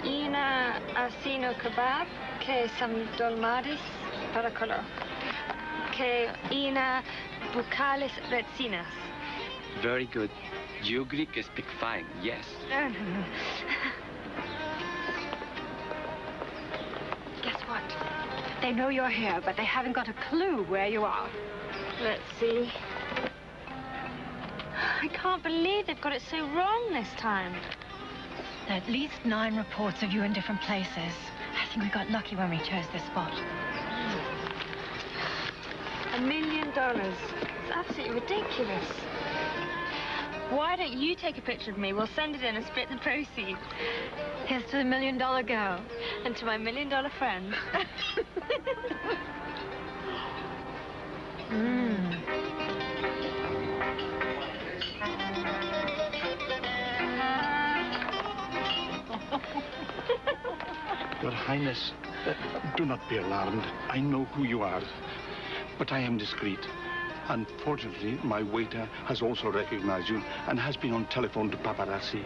Ina asino kebab ke some dolmadis para color. Que ina bucales retsinas. Very good. You Greek speak fine, yes. No. Guess what? They know you're here, but they haven't got a clue where you are. Let's see. I can't believe they've got it so wrong this time. There are at least 9 reports of you in different places. I think we got lucky when we chose this spot. $1 million. It's absolutely ridiculous. Why don't you take a picture of me? We'll send it in and split the proceeds. Here's to the $1 million girl. And to my $1 million friend. Your Highness, do not be alarmed. I know who you are. But I am discreet. Unfortunately, my waiter has also recognized you and has been on telephone to paparazzi.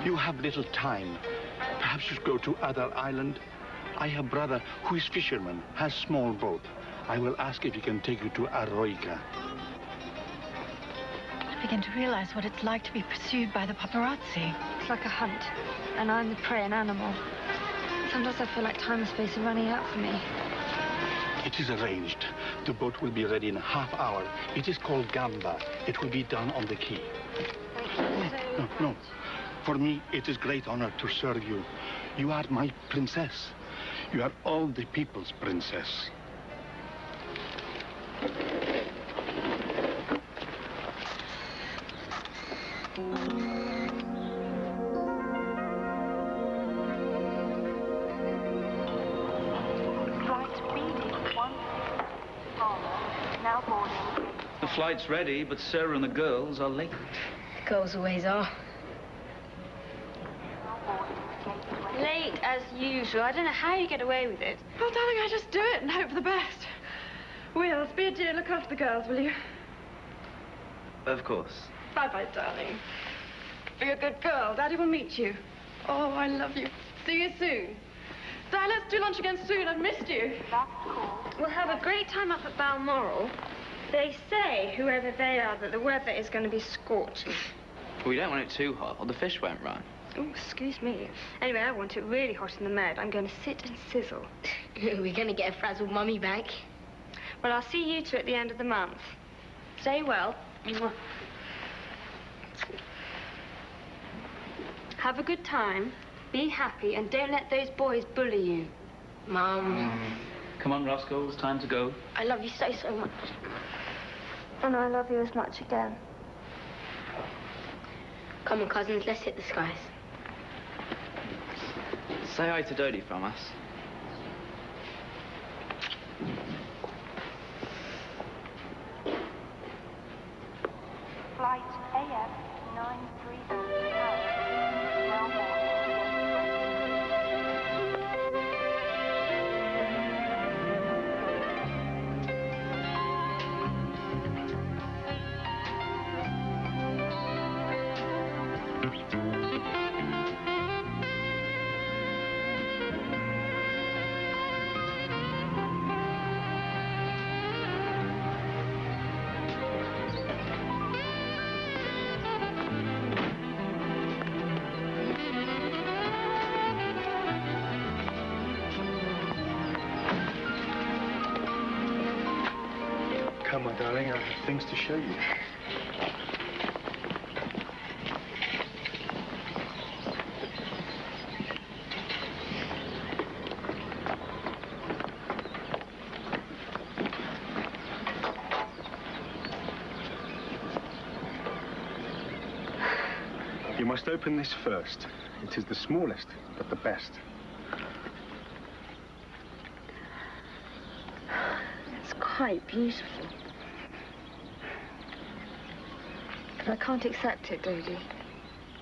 You have little time. Perhaps you should go to other island. I have brother who is fisherman, has small boat. I will ask if he can take you to Arroica. I begin to realize what it's like to be pursued by the paparazzi. It's like a hunt, and I'm the prey, an animal. Sometimes I feel like time and space are running out for me. It is arranged. The boat will be ready in a half hour. It is called Gamba. It will be done on the quay. No. For me, it is great honor to serve you. You are my princess. You are all the people's princess. The flight's ready, but Sarah and the girls are late. The girls always are. Late as usual. I don't know how you get away with it. Well, darling, I just do it and hope for the best. Wills, be a dear, look after the girls, will you? Of course. Bye-bye, darling. Be a good girl. Daddy will meet you. Oh, I love you. See you soon. Di, let's do lunch again soon. I've missed you. We'll have a great time up at Balmoral. They say, whoever they are, that the weather is going to be scorching. We don't want it too hot, or the fish won't run. Oh, excuse me. Anyway, I want it really hot in the Med. I'm going to sit and sizzle. We're going to get a frazzled mummy back. Well, I'll see you two at the end of the month. Stay well. Mwah. Have a good time. Be happy, and don't let those boys bully you. Mum. Come on, Roscoe, it's time to go. I love you so much. And I love you as much again. Come on, cousins, let's hit the skies. Say hi to Dodie from us. Flight AF 930. Come on, darling, I have things to show you. You must open this first. It is the smallest, but the best. It's quite beautiful. I can't accept it, Dodie.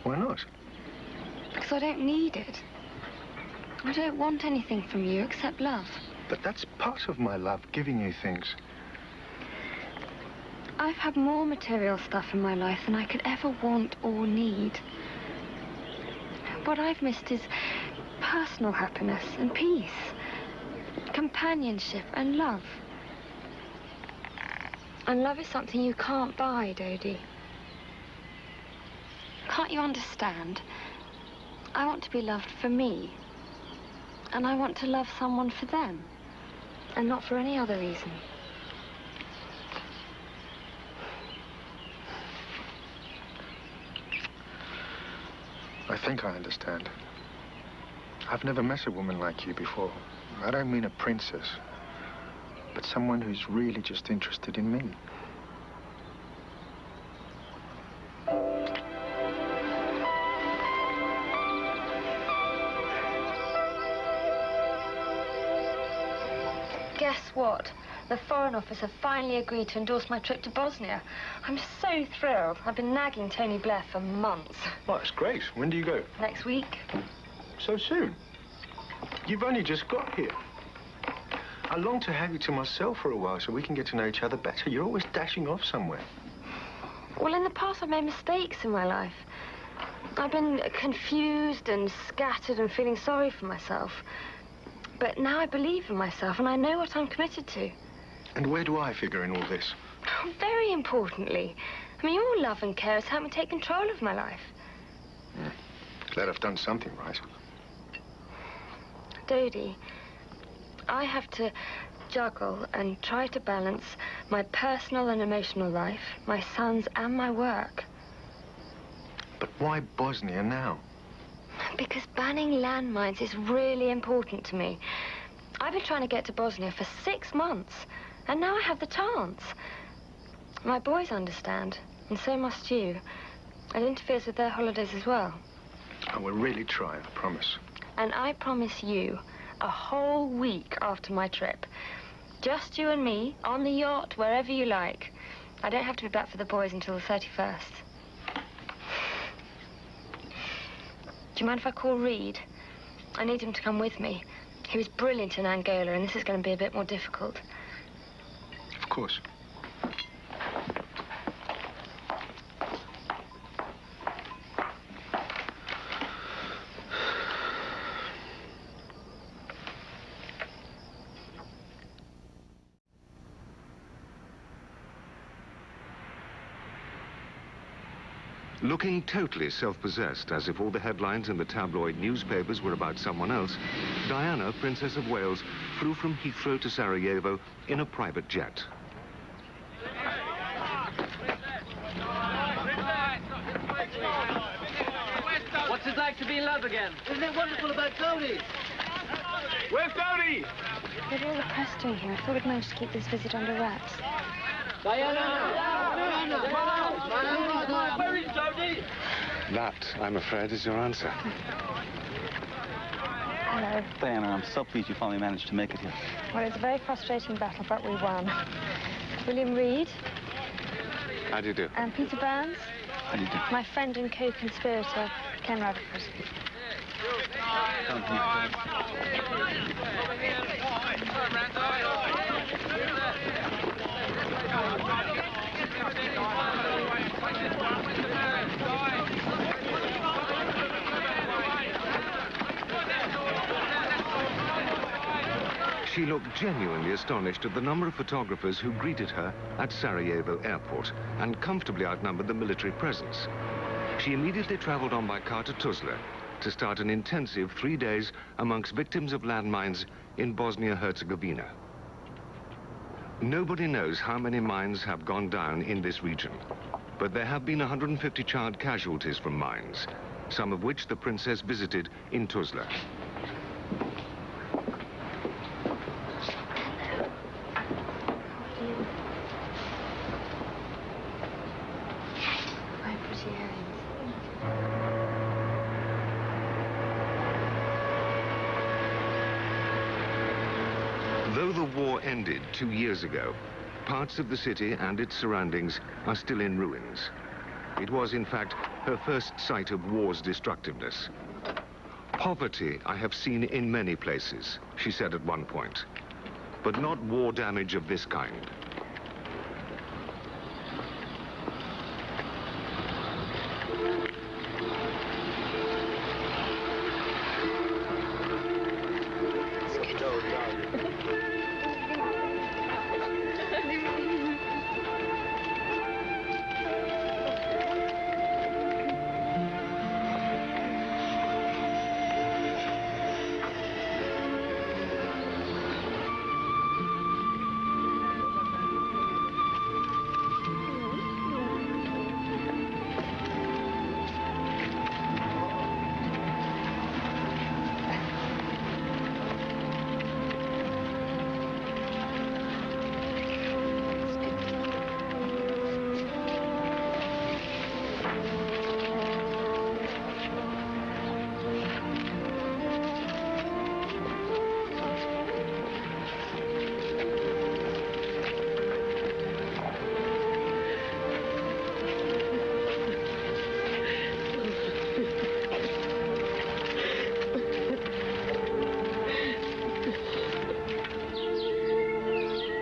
Why not? Because I don't need it. I don't want anything from you except love. But that's part of my love, giving you things. I've had more material stuff in my life than I could ever want or need. What I've missed is personal happiness and peace, companionship and love. And love is something you can't buy, Dodie. Can't you understand? I want to be loved for me. And I want to love someone for them. And not for any other reason. I think I understand. I've never met a woman like you before. I don't mean a princess, but someone who's really just interested in me. Guess what? The Foreign Office have finally agreed to endorse my trip to Bosnia. I'm so thrilled. I've been nagging Tony Blair for months. Well, that's great. When do you go? Next week. So soon? You've only just got here. I long to have you to myself for a while so we can get to know each other better. You're always dashing off somewhere. Well, in the past, I've made mistakes in my life. I've been confused and scattered and feeling sorry for myself. But now I believe in myself and I know what I'm committed to. And where do I figure in all this? Very importantly. I mean, your love and care has helped me take control of my life. Glad I've done something right. Dodie, I have to juggle and try to balance my personal and emotional life, my sons and my work. But why Bosnia now? Because banning landmines is really important to me. I've been trying to get to Bosnia for 6 months, and now I have the chance. My boys understand, and so must you. It interferes with their holidays as well. I will really try, I promise. And I promise you a whole week after my trip. Just you and me, on the yacht, wherever you like. I don't have to be back for the boys until the 31st. Do you mind if I call Reed? I need him to come with me. He was brilliant in Angola, and this is going to be a bit more difficult. Of course. Looking totally self-possessed, as if all the headlines in the tabloid newspapers were about someone else, Diana, Princess of Wales, flew from Heathrow to Sarajevo in a private jet. What's it like to be in love again? Isn't it wonderful about Tony? Where's Tony? With all the press doing here, I thought we'd managed to keep this visit under wraps. Diana! Where is Tony? That, I'm afraid, is your answer. Hello. Diana, I'm so pleased you finally managed to make it here. Well, it's a very frustrating battle, but we won. William Reed. How do you do? And Peter Burns. How do you do? My friend and co-conspirator, Ken Rutherford. Come here. She looked genuinely astonished at the number of photographers who greeted her at Sarajevo airport and comfortably outnumbered the military presence. She immediately traveled on by car to Tuzla to start an intensive 3 days amongst victims of landmines in Bosnia-Herzegovina. Nobody knows how many mines have gone down in this region, but there have been 150 child casualties from mines, some of which the princess visited in Tuzla. Though the war ended 2 years ago, parts of the city and its surroundings are still in ruins. It was, in fact, her first sight of war's destructiveness. Poverty I have seen in many places, she said at one point, but not war damage of this kind.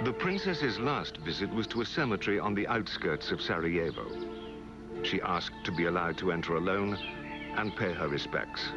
The princess's last visit was to a cemetery on the outskirts of Sarajevo. She asked to be allowed to enter alone and pay her respects.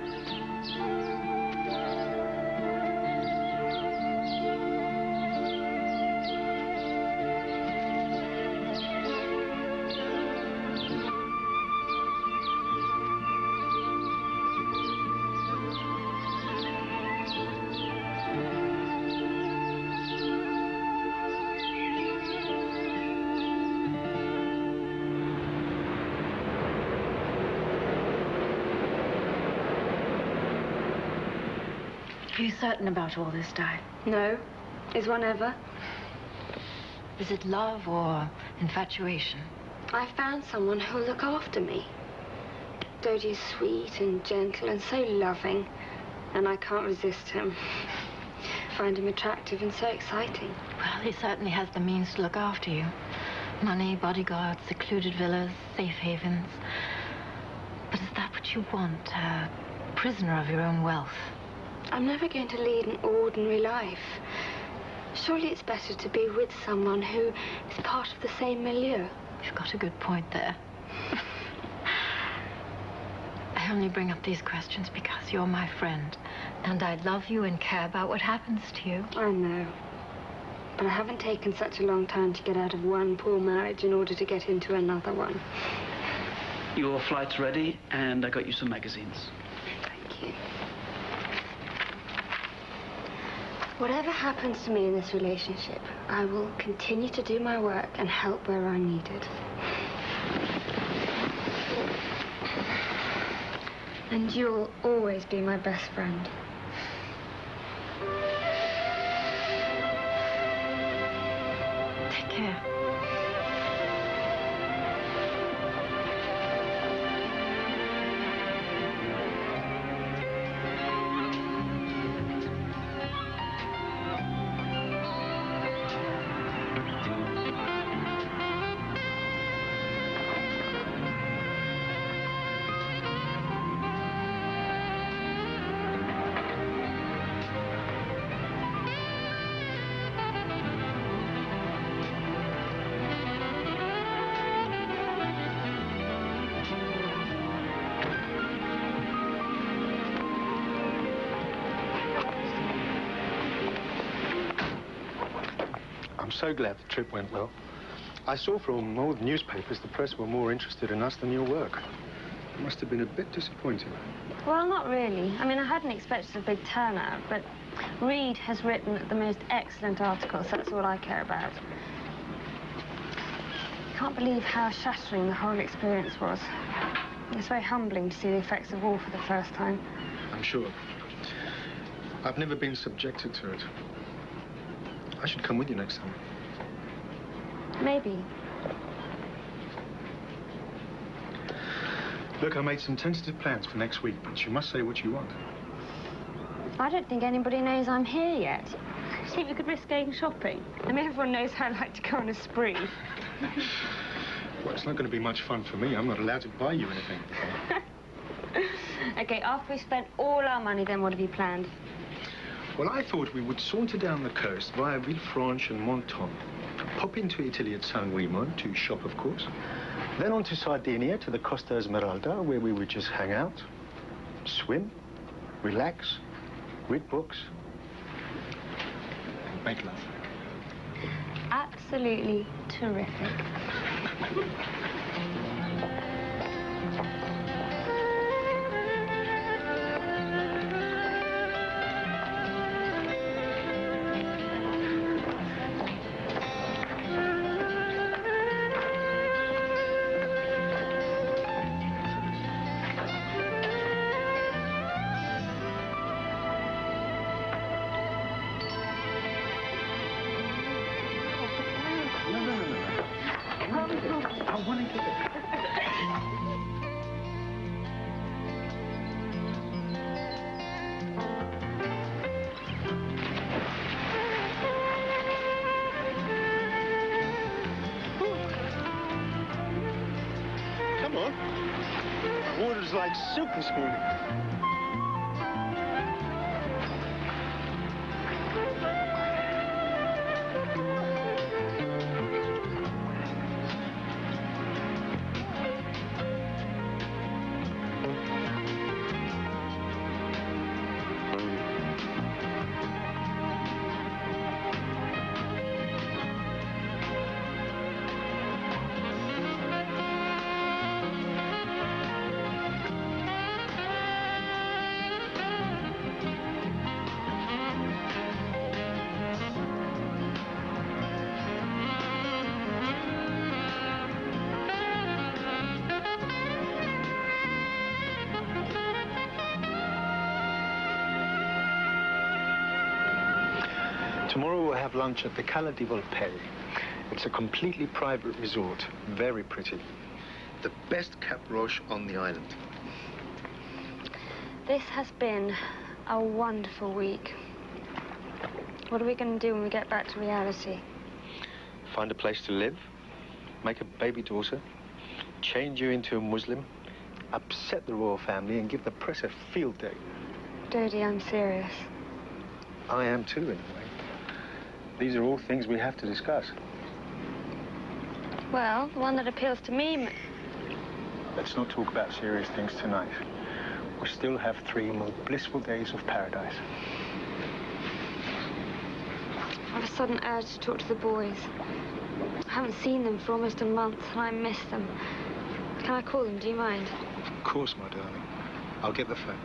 Are you certain about all this, Di? No. Is one ever? Is it love or infatuation? I found someone who'll look after me. Dodie is sweet and gentle and so loving, and I can't resist him. Find him attractive and so exciting. Well, he certainly has the means to look after you. Money, bodyguards, secluded villas, safe havens. But is that what you want? A prisoner of your own wealth? I'm never going to lead an ordinary life. Surely it's better to be with someone who is part of the same milieu. You've got a good point there. I only bring up these questions because you're my friend, and I love you and care about what happens to you. I know. But I haven't taken such a long time to get out of one poor marriage in order to get into another one. Your flight's ready, and I got you some magazines. Thank you. Whatever happens to me in this relationship, I will continue to do my work and help where I'm needed. And you'll always be my best friend. Take care. I'm so glad the trip went well. I saw from all the newspapers the press were more interested in us than your work. It must have been a bit disappointing. Well, not really. I mean, I hadn't expected a big turnout, but Reed has written the most excellent articles. That's all I care about. I can't believe how shattering the whole experience was. It's very humbling to see the effects of war for the first time. I'm sure. I've never been subjected to it. I should come with you next time. Maybe. Look, I made some tentative plans for next week, but you must say what you want. I don't think anybody knows I'm here yet. Do you think we could risk going shopping? I mean, everyone knows I like to go on a spree. Well, it's not going to be much fun for me. I'm not allowed to buy you anything. Okay, after we've spent all our money, then what have you planned? Well, I thought we would saunter down the coast via Villefranche and Menton. Pop into Italy at San Remo to shop, of course. Then on to Sardinia, to the Costa Esmeralda, where we would just hang out, swim, relax, read books, and make love. Absolutely terrific. Come on. The water's like super smooth. Tomorrow we'll have lunch at the Cala di Volpei. It's a completely private resort, very pretty. The best Cap Roche on the island. This has been a wonderful week. What are we going to do when we get back to reality? Find a place to live, make a baby daughter, change you into a Muslim, upset the royal family, and give the press a field day. Dodie, I'm serious. I am too, anyway. These are all things we have to discuss. Well, the one that appeals to me... Let's not talk about serious things tonight. We still have 3 more blissful days of paradise. I have a sudden urge to talk to the boys. I haven't seen them for almost a month, and I miss them. Can I call them? Do you mind? Of course, my darling. I'll get the phone.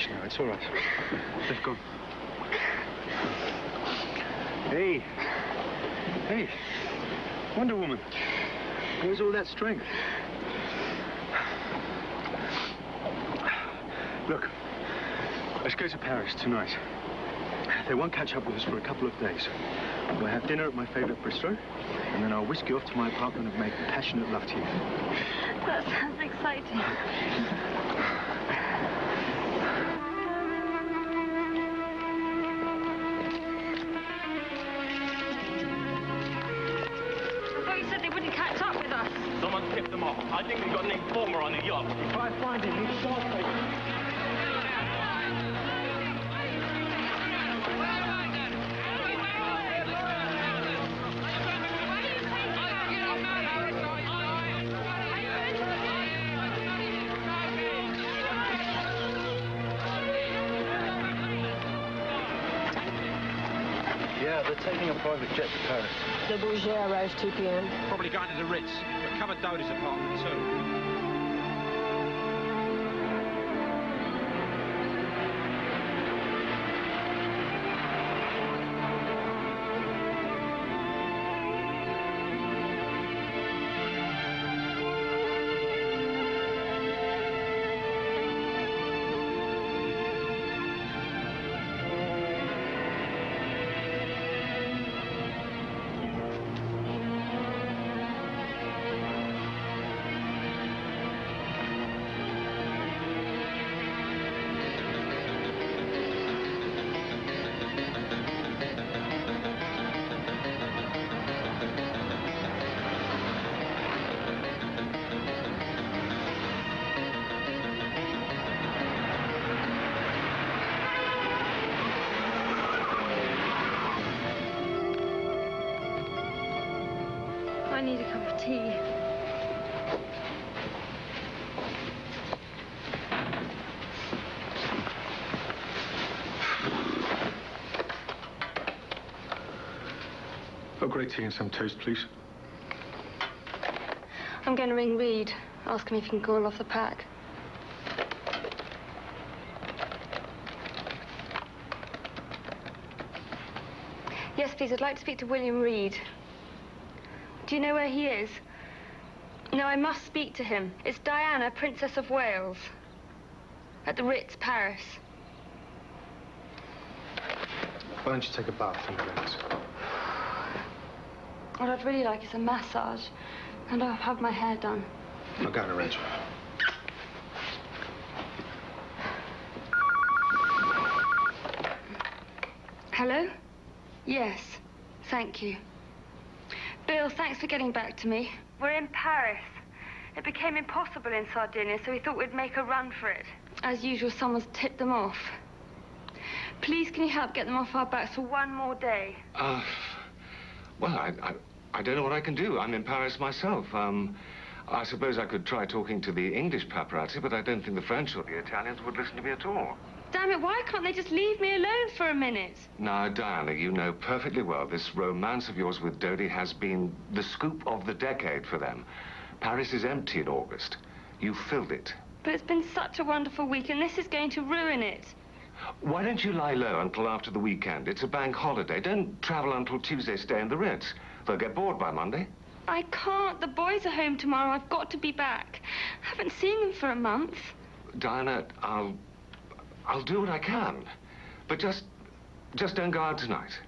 No, it's all right. They've gone. Hey. Hey. Wonder Woman. Where's all that strength? Look, let's go to Paris tonight. They won't catch up with us for a couple of days. We'll have dinner at my favorite bistro, and then I'll whisk you off to my apartment and make passionate love to you. That sounds exciting. I thought you said they wouldn't catch up with us. Someone tipped them off. I think we've got an informer on the yacht. Try and find him. He's sharp. Yeah, they're taking a private jet to Paris. Le Bourget arrives 2 p.m. Probably going to the Ritz. But covered Dodie's apartment, too. I need a cup of tea. A great tea and some toast, please. I'm going to ring Reed. Ask him if he can call off the pack. Yes, please. I'd like to speak to William Reed. Do you know where he is? No, I must speak to him. It's Diana, Princess of Wales. At the Ritz, Paris. Why don't you take a bath and relax? What I'd really like is a massage. And I'll have my hair done. I'll go and arrange it. Hello? Yes. Thank you. Bill, thanks for getting back to me. We're in Paris. It became impossible in Sardinia, so we thought we'd make a run for it. As usual, someone's tipped them off. Please, can you help get them off our backs for one more day? Well, I don't know what I can do. I'm in Paris myself. I suppose I could try talking to the English paparazzi, but I don't think the French or the Italians would listen to me at all. Damn it, why can't they just leave me alone for a minute? Now, Diana, you know perfectly well this romance of yours with Dodie has been the scoop of the decade for them. Paris is empty in August. You filled it. But it's been such a wonderful week, and this is going to ruin it. Why don't you lie low until after the weekend? It's a bank holiday. Don't travel until Tuesday, stay in the Ritz. They'll get bored by Monday. I can't. The boys are home tomorrow. I've got to be back. I haven't seen them for a month. Diana, I'll do what I can. But just don't go out tonight.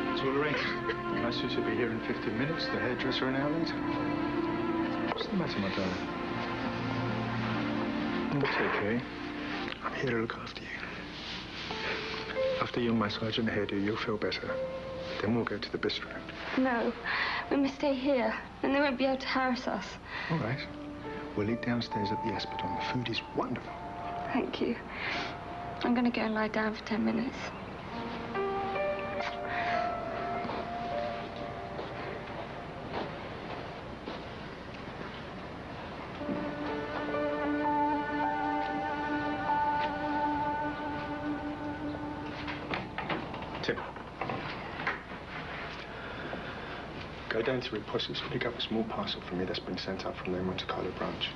It's all arranged. My suit will be here in 15 minutes, the hairdresser an hour later. What's the matter, my darling? It's okay. I'm here to look after you. After your massage and hairdo, you'll feel better. Then we'll go to the bistro. No, we must stay here. Then they won't be able to harass us. All right. We'll eat downstairs at the Espadon. The food is wonderful. Thank you. I'm going to go and lie down for 10 minutes. Tim. Go down to Repussis, pick up a small parcel for me that's been sent up from their Monte Carlo branch.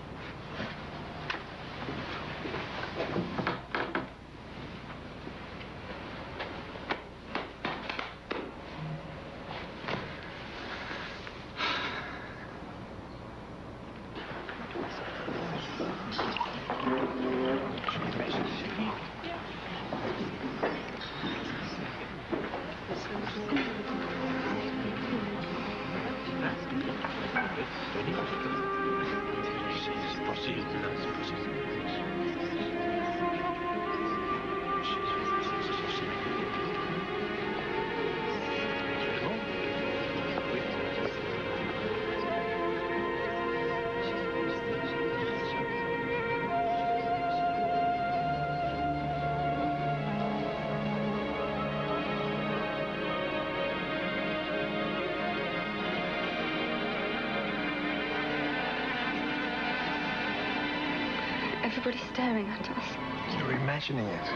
Everybody's staring at us. You're imagining it.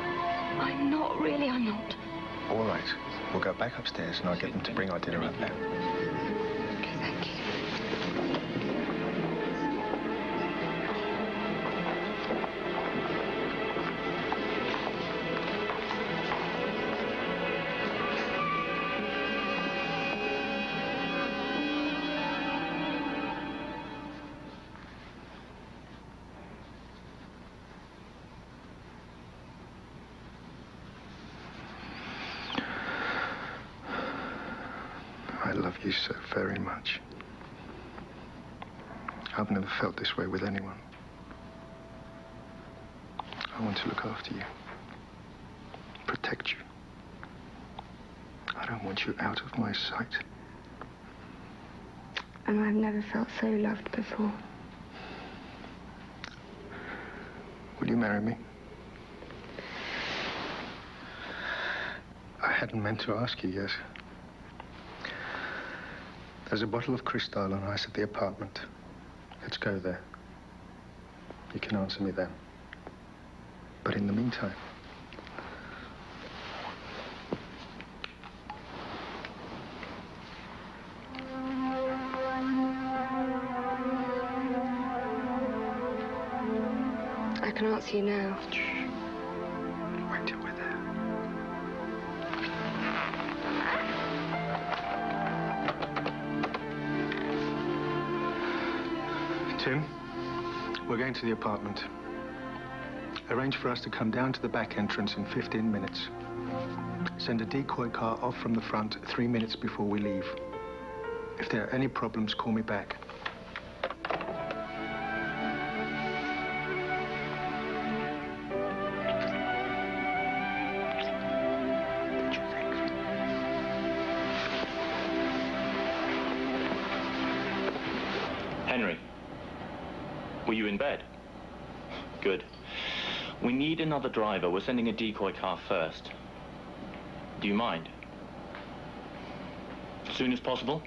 I'm not, really, I'm not. All right. We'll go back upstairs and I'll get them to bring our dinner up now. Okay, thank you. I love you so very much. I've never felt this way with anyone. I want to look after you, protect you. I don't want you out of my sight. And I've never felt so loved before. Will you marry me? I hadn't meant to ask you yet. There's a bottle of Cristal on ice at the apartment. Let's go there. You can answer me then. But in the meantime... I can answer you now. Wait till we're there. Tim, we're going to the apartment. Arrange for us to come down to the back entrance in 15 minutes. Send a decoy car off from the front 3 minutes before we leave. If there are any problems, call me back. Henry, were you in bed? Good. We need another driver. We're sending a decoy car first. Do you mind? As soon as possible?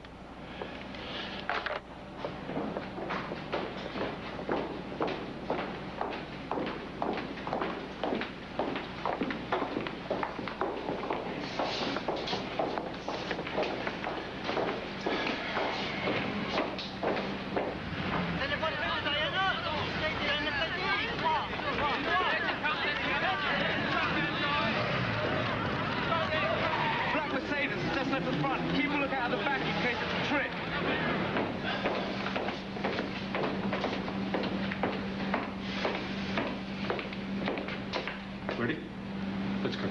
Ready? Let's go.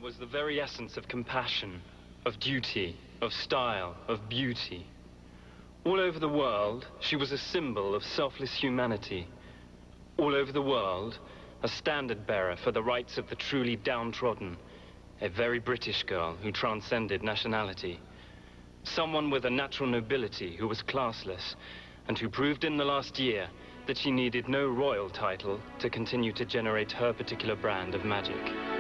was the very essence of compassion, of duty, of style, of beauty. All over the world, she was a symbol of selfless humanity. All over the world, a standard-bearer for the rights of the truly downtrodden. A very British girl who transcended nationality. Someone with a natural nobility who was classless, and who proved in the last year that she needed no royal title to continue to generate her particular brand of magic.